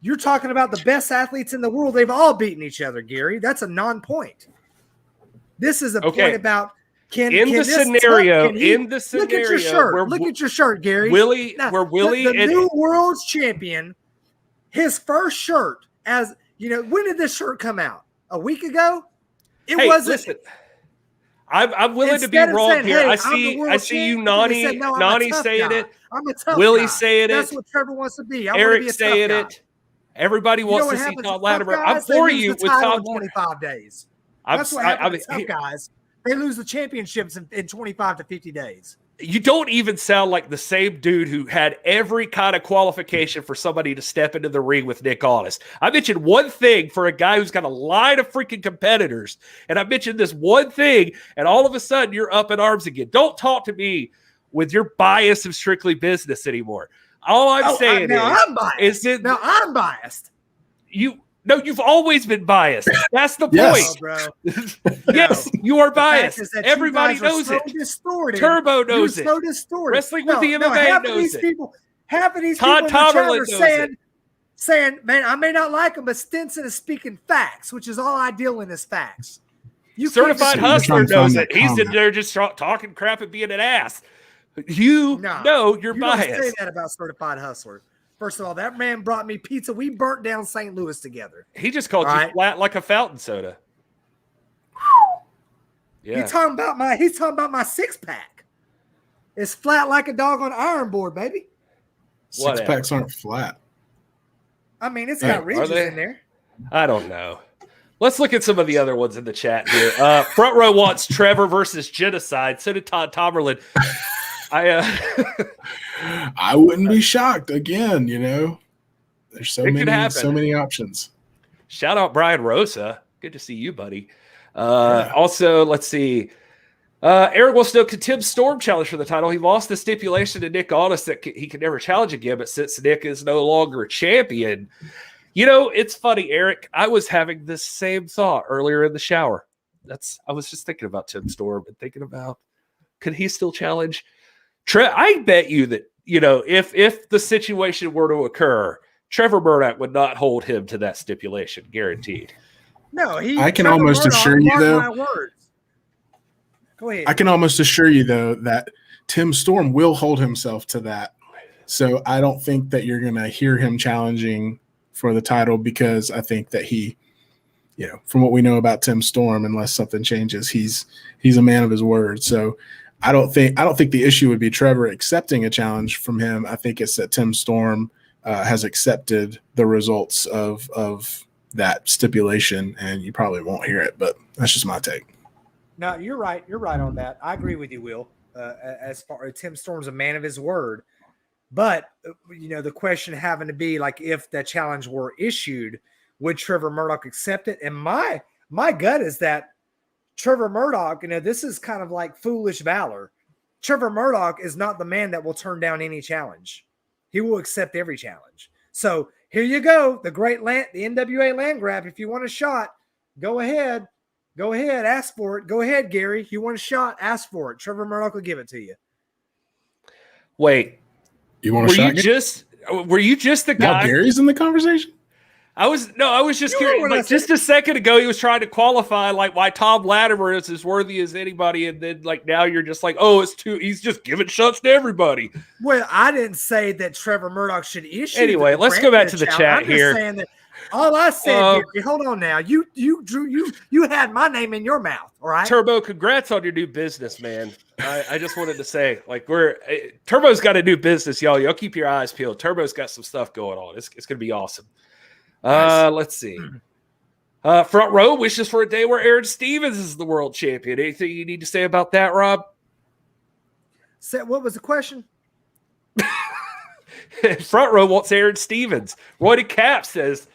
You're talking about the best athletes in the world. They've all beaten each other, Gary. That's a non-point. This is a point about the scenario. Look at your shirt. Look at your shirt, Gary. Willie, the new world's champion. His first shirt, when did this shirt come out? A week ago? It wasn't. Listen, I'm willing to be wrong here. I see you, Nani saying it. I'm a tough Willie guy. saying it. That's what Trevor wants to be. Eric saying it. Everybody wants to see Tom Latimer. I'm for you with Tom 25 days. That's what happens with tough guys. They lose the championships in 25 to 50 days. You don't even sound like the same dude who had every kind of qualification for somebody to step into the ring with Nick Aldis. I mentioned one thing for a guy who's got a line of freaking competitors, and I mentioned this one thing, and all of a sudden you're up in arms again. Don't talk to me with your bias of Strictly Business anymore. All I'm saying I'm biased. I'm biased. You've always been biased. That's the yes. point. Oh, yes, you are biased. Everybody knows it. Turbo knows it. So distorted. Wrestling with the MMA knows it. Half of these people in the chat are saying, man, I may not like him, but Stinson is speaking facts, which is all I deal in is facts. Certified Hustler knows it. He's in there just talking crap and being an ass. You know you're biased. Don't say that about Certified Hustler. First of all, that man brought me pizza. We burnt down St. Louis together. He just called you flat like a fountain soda. Yeah. He's talking about my 6-pack. It's flat like a dog on iron board, baby. 6-packs aren't flat. I mean, it's got ridges in there. I don't know. Let's look at some of the other ones in the chat here. Front Row wants Trevor versus Genocide. So did Todd Tomerlin. I wouldn't be shocked. Again, there's so many options. Shout out Brian Rosa. Good to see you, buddy. Also, let's see. Eric wants to know, could Tim Storm challenge for the title? He lost the stipulation to Nick Aldis that he could never challenge again, but since Nick is no longer a champion, it's funny, Eric. I was having this same thought earlier in the shower. I was just thinking about Tim Storm and thinking about, could he still challenge? I bet you that if the situation were to occur, Trevor Murdoch would not hold him to that stipulation, guaranteed. No, I can almost assure you, though. My words. Go ahead. I can almost assure you, though, that Tim Storm will hold himself to that. So I don't think that you're going to hear him challenging for the title, because I think that he, from what we know about Tim Storm, unless something changes, he's a man of his word. So I don't think the issue would be Trevor accepting a challenge from him. I think it's that Tim Storm has accepted the results of that stipulation, and you probably won't hear it, but that's just my take. No, you're right. You're right on that. I agree with you, Will. As far as Tim Storm's a man of his word, but the question having to be like, if that challenge were issued, would Trevor Murdoch accept it? And my gut is that Trevor Murdoch, this is kind of like foolish valor. Trevor Murdoch is not the man that will turn down any challenge. He will accept every challenge. So here you go, the NWA land grab. If you want a shot, go ahead. Go ahead, ask for it. Go ahead, Gary. You want a shot, ask for it. Trevor Murdoch will give it to you. Wait, you want a shot? Were you just the guy? Now Gary's in the conversation? I was just curious. Like, just a second ago, he was trying to qualify like why Tom Latimer is as worthy as anybody, and then like now you're just like, oh, he's just giving shots to everybody. Well, I didn't say that Trevor Murdoch should issue. Anyway, let's go back to the chat here. I'm just saying that all I said, Gary, hold on now. You had my name in your mouth, all right? Turbo, congrats on your new business, man. I just wanted to say, like, Turbo's got a new business, y'all. Y'all keep your eyes peeled. Turbo's got some stuff going on. It's going to be awesome. Nice. Let's see. Front row wishes for a day where Aaron Stevens is the world champion. Anything you need to say about that, Rob? What was the question? Front row wants Aaron Stevens. Roy Cap says,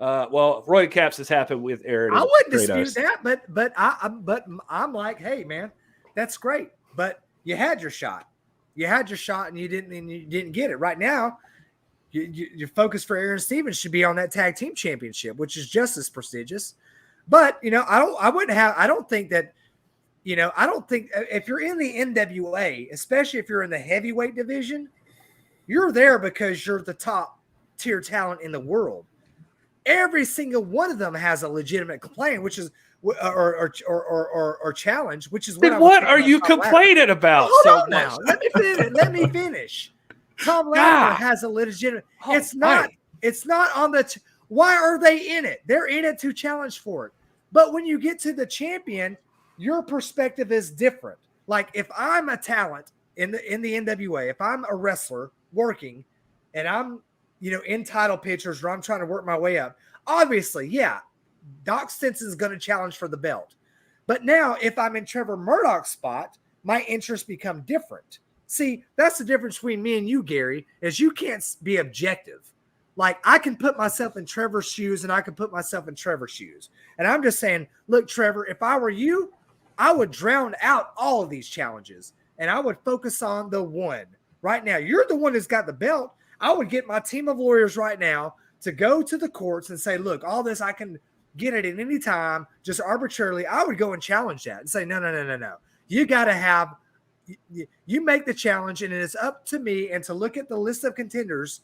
Roy Caps has happened with Aaron. I wouldn't dispute that, but I'm like, hey, man, that's great. But you had your shot. You had your shot, and you didn't get it. Right now, your focus for Aaron Stevens should be on that tag team championship, which is just as prestigious. But I don't think if you're in the NWA, especially if you're in the heavyweight division, you're there because you're the top tier talent in the world. Every single one of them has a legitimate complaint, which is or challenge, which is what are you complaining about? Hold on now. Let me finish. Tom Latimer has a legitimate. It's not on the. Why are they in it? They're in it to challenge for it. But when you get to the champion, your perspective is different. Like if I'm a talent in the NWA, if I'm a wrestler working, and I'm in title pictures where I'm trying to work my way up, obviously, yeah, Doc Stinson's going to challenge for the belt. But now, if I'm in Trevor Murdoch's spot, my interests become different. See, that's the difference between me and you, Gary, is you can't be objective. Like, I can put myself in Trevor's shoes, and I can put myself in Trevor's shoes. And I'm just saying, look, Trevor, if I were you, I would drown out all of these challenges, and I would focus on the one. Right now, you're the one that's got the belt. I would get my team of lawyers right now to go to the courts and say, look, all this, I can get it at any time, just arbitrarily. I would go and challenge that and say, no. You got to have – you make the challenge, and it is up to me and to look at the list of contenders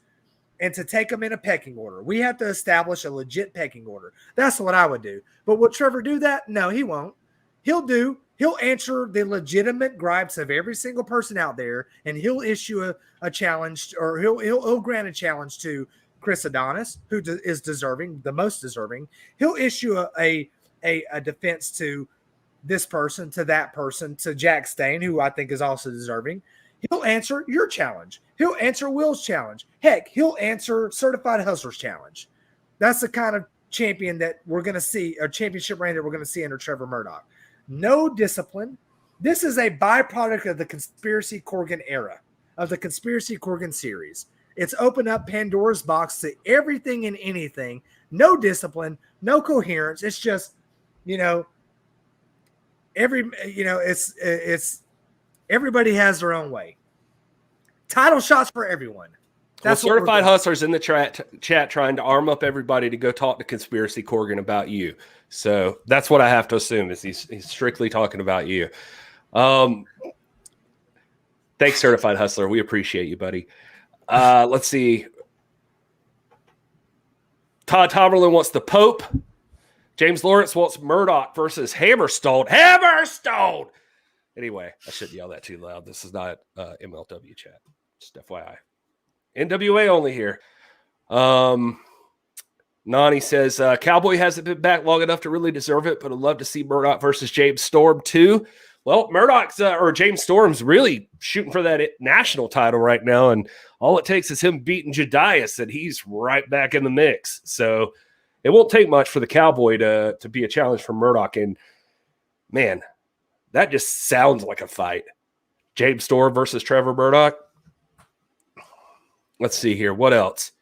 and to take them in a pecking order. We have to establish a legit pecking order. That's what I would do. But will Trevor do that? No, he won't. He'll answer the legitimate gripes of every single person out there, and he'll issue a challenge, or he'll grant a challenge to Chris Adonis, who is deserving, the most deserving. He'll issue a defense to this person, to that person, to Jax Dane, who I think is also deserving. He'll answer your challenge. He'll answer Will's challenge. Heck, he'll answer Certified Hustler's challenge. That's the kind of champion that we're going to see, or championship reign that we're going to see under Trevor Murdoch. No discipline. This is a byproduct of the Conspiracy Corgan era, of the Conspiracy Corgan series. It's opened up Pandora's box to everything and anything. No discipline, no coherence. It's just, it's everybody has their own way. Title shots for everyone. That's Certified Hustlers in the chat trying to arm up everybody to go talk to Conspiracy Corgan about you. So that's what I have to assume is he's strictly talking about you. Thanks, Certified Hustler. We appreciate you, buddy. Let's see. Todd Tomberlin wants the Pope. James Lawrence wants Murdoch versus Hammerstone. Hammerstone! Anyway, I shouldn't yell that too loud. This is not MLW chat. Just FYI. NWA only here. Nani says, Cowboy hasn't been back long enough to really deserve it, but I'd love to see Murdoch versus James Storm too. Well, Murdoch's or James Storm's really shooting for that national title right now, and all it takes is him beating Jedias, and he's right back in the mix. So it won't take much for the Cowboy to be a challenge for Murdoch. And man, that just sounds like a fight. James Storm versus Trevor Murdoch. Let's see here. What else?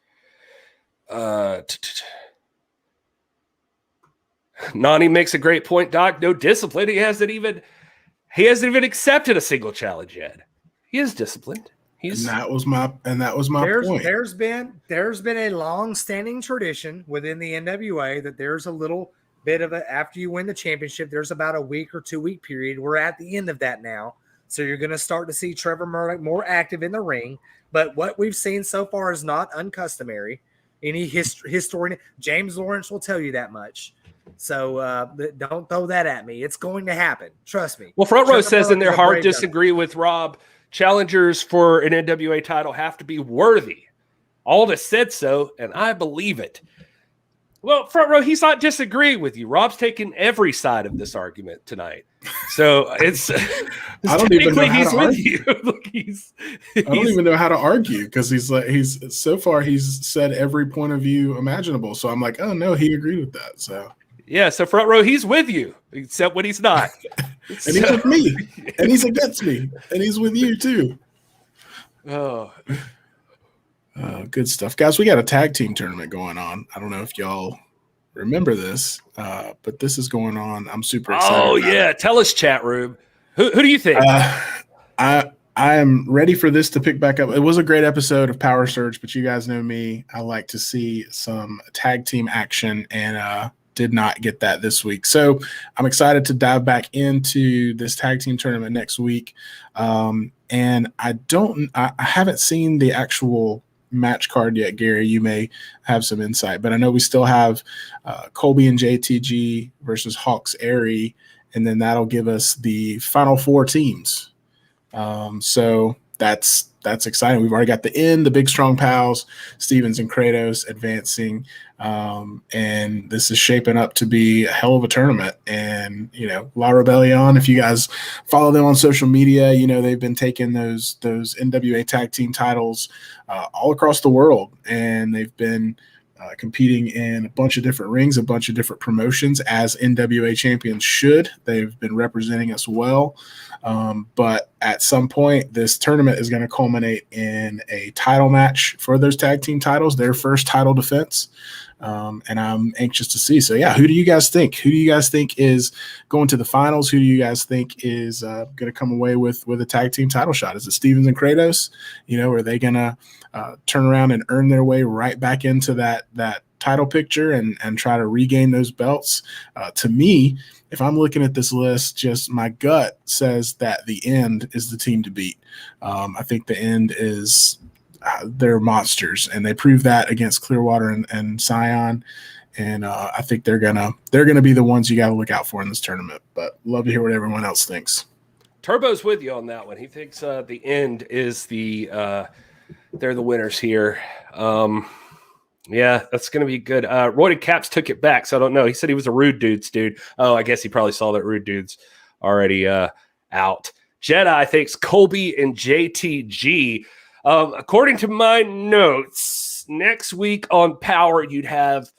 Nani makes a great point, Doc. No discipline. He hasn't even accepted a single challenge yet. He is disciplined. And that was my point. There's been a long-standing tradition within the NWA that there's a little bit of after you win the championship, there's about a week or 2 week period. We're at the end of that now. So you're going to start to see Trevor Murdoch more active in the ring. But what we've seen so far is not uncustomary. Any historian, James Lawrence will tell you that much. So don't throw that at me. It's going to happen. Trust me. Well, Front Row says in their hard disagree with Rob, challengers for an NWA title have to be worthy. Aldous said so, and I believe it. Well, Front Row, he's not disagreeing with you. Rob's taking every side of this argument tonight. So it's I don't even know he's how to with argue. you. Look, I don't even know how to argue because he's so far he's said every point of view imaginable. So I'm like, oh no, he agreed with that. So yeah, so Front Row, he's with you, except when he's not. And he's with me, and he's against me, and he's with you too. Oh, good stuff, guys. We got a tag team tournament going on. I don't know if y'all remember this, but this is going on. I'm super excited. Oh yeah, tell us, chat room. Who do you think? I am ready for this to pick back up. It was a great episode of PowerrrSurge, but you guys know me. I like to see some tag team action, and did not get that this week. So I'm excited to dive back into this tag team tournament next week. And I haven't seen the actual match card yet, Gary. You may have some insight, but I know we still have Colby and JTG versus Hawks Airy, and then that'll give us the final 4 teams. So that's exciting. We've already got the Big Strong Pals, Stevens and Kratos advancing. And this is shaping up to be a hell of a tournament. And, La Rebellion, if you guys follow them on social media, they've been taking those NWA tag team titles all across the world. And they've been competing in a bunch of different rings, a bunch of different promotions, as NWA champions should. They've been representing us well. But at some point, this tournament is going to culminate in a title match for those tag team titles, their first title defense. And I'm anxious to see. So, yeah, who do you guys think? Who do you guys think is going to the finals? Who do you guys think is going to come away with a tag team title shot? Is it Stevens and Kratos? Are they going to turn around and earn their way right back into that title picture and try to regain those belts? To me, if I'm looking at this list, just my gut says that the End is the team to beat. I think the End is they're monsters, and they proved that against Clearwater and Scion. And I think they're gonna be the ones you got to look out for in this tournament. But love to hear what everyone else thinks. Turbo's with you on that one. He thinks the End is they're the winners here. Yeah, that's going to be good. Royded Caps took it back, so I don't know. He said he was a Rude Dudes dude. Oh, I guess he probably saw that Rude Dudes already out. Jedi thinks Colby and JTG. According to my notes, next week on Powerrr, you'd have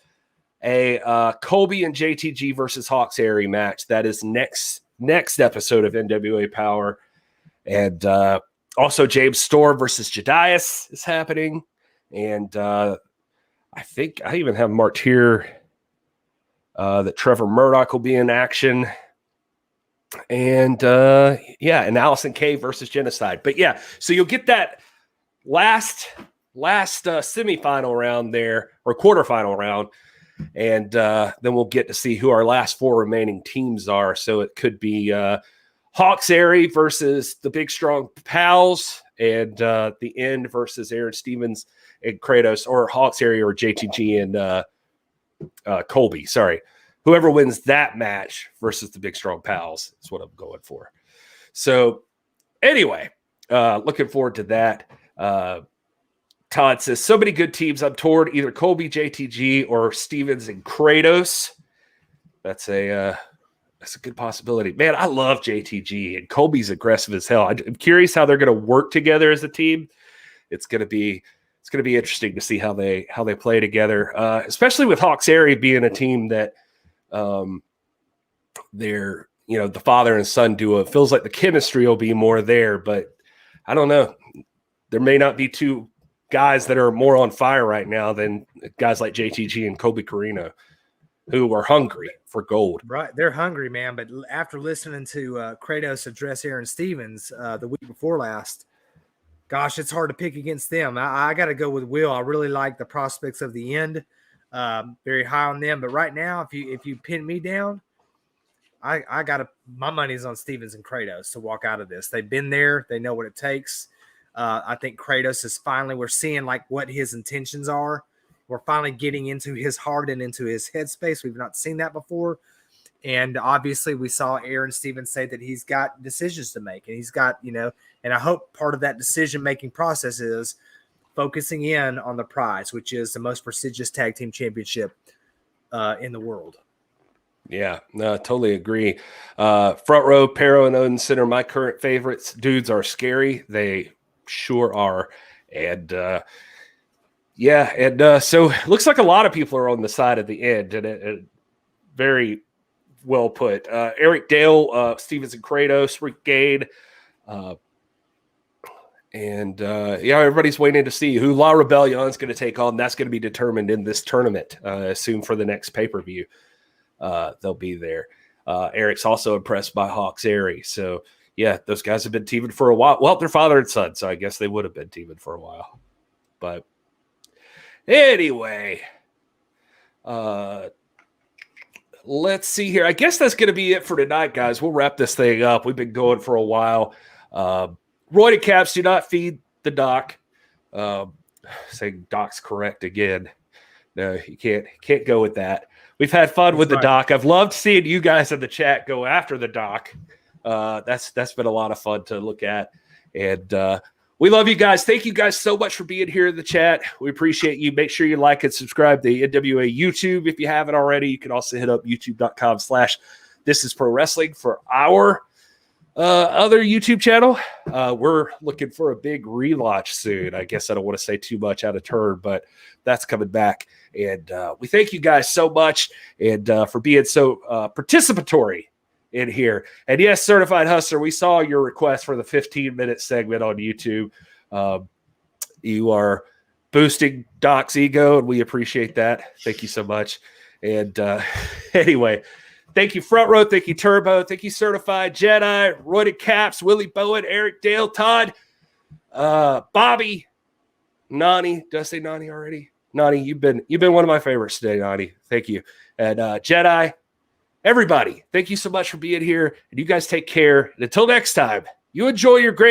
a Colby and JTG versus Hawks Airy match. That is next episode of NWA Powerrr. And also James Storm versus Jedias is happening. And I think I even have marked here that Trevor Murdoch will be in action. And and Allison K versus Genocide. But yeah, so you'll get that last semifinal round there, or quarterfinal round. And then we'll get to see who our last 4 remaining teams are. So it could be Hawksary versus the Big Strong Pals, and the End versus Aaron Stevens and Kratos, or Hawksary or JTG and Colby. Sorry. Whoever wins that match versus the Big Strong Pals is what I'm going for. So anyway, looking forward to that. Todd says, so many good teams. I'm toward either Colby, JTG, or Stevens and Kratos. That's a good possibility. Man, I love JTG, and Colby's aggressive as hell. I'm curious how they're going to work together as a team. It's going to be interesting to see how they play together, especially with Hawksary being a team that they're, the father and son duo. It feels like the chemistry will be more there, but I don't know. There may not be two guys that are more on fire right now than guys like JTG and Colby Corino, who are hungry for gold. Right. They're hungry, man. But after listening to Kratos address Aaron Stevens the week before last, gosh, it's hard to pick against them. I got to go with Wil. I really like the prospects of the End. Very high on them. But right now, if you pin me down, I got my money's on Stevens and Kratos to walk out of this. They've been there. They know what it takes. I think Kratos is finally, we're seeing like what his intentions are. We're finally getting into his heart and into his headspace. We've not seen that before. And obviously we saw Aaron Stevens say that he's got decisions to make, and he's got, and I hope part of that decision-making process is focusing in on the prize, which is the most prestigious tag team championship in the world. Yeah, no, totally agree. Front row, Pero and Odin Center, my current favorites. Dudes are scary. They sure are. And so it looks like a lot of people are on the side of the End, and it very well put. Eric Dale, Stevens and Kratos, Rick Gade, everybody's waiting to see who La Rebellion is going to take on. That's going to be determined in this tournament soon for the next pay-per-view. They'll be there. Eric's also impressed by Hawksary. So, yeah, those guys have been teaming for a while. Well, they're father and son, so I guess they would have been teaming for a while. But anyway, let's see here. I guess that's going to be it for tonight, guys. We'll wrap this thing up. We've been going for a while. Roided caps do not feed the doc. Saying doc's correct again. No, you can't go with that. We've had fun with the doc. I've loved seeing you guys in the chat go after the doc. That's been a lot of fun to look at. And we love you guys. Thank you guys so much for being here in the chat. We appreciate you. Make sure you like and subscribe to NWA YouTube if you haven't already. You can also hit up youtube.com/thisisprowrestling for our other YouTube channel. We're looking for a big relaunch soon. I guess I don't want to say too much out of turn, but that's coming back. And we thank you guys so much and for being so participatory in here. And yes, Certified Hustler, we saw your request for the 15-minute segment on YouTube. You are boosting Doc's ego, and we appreciate that. Thank you so much. And anyway, thank you, Front Row. Thank you, Turbo. Thank you, Certified Jedi, Roided Caps, Willie Bowen, Eric Dale, Todd, Bobby, Nani. Did I say Nani already? Nani, you've been one of my favorites today, Nani. Thank you. And Jedi, everybody, thank you so much for being here. And you guys take care. And until next time, you enjoy your great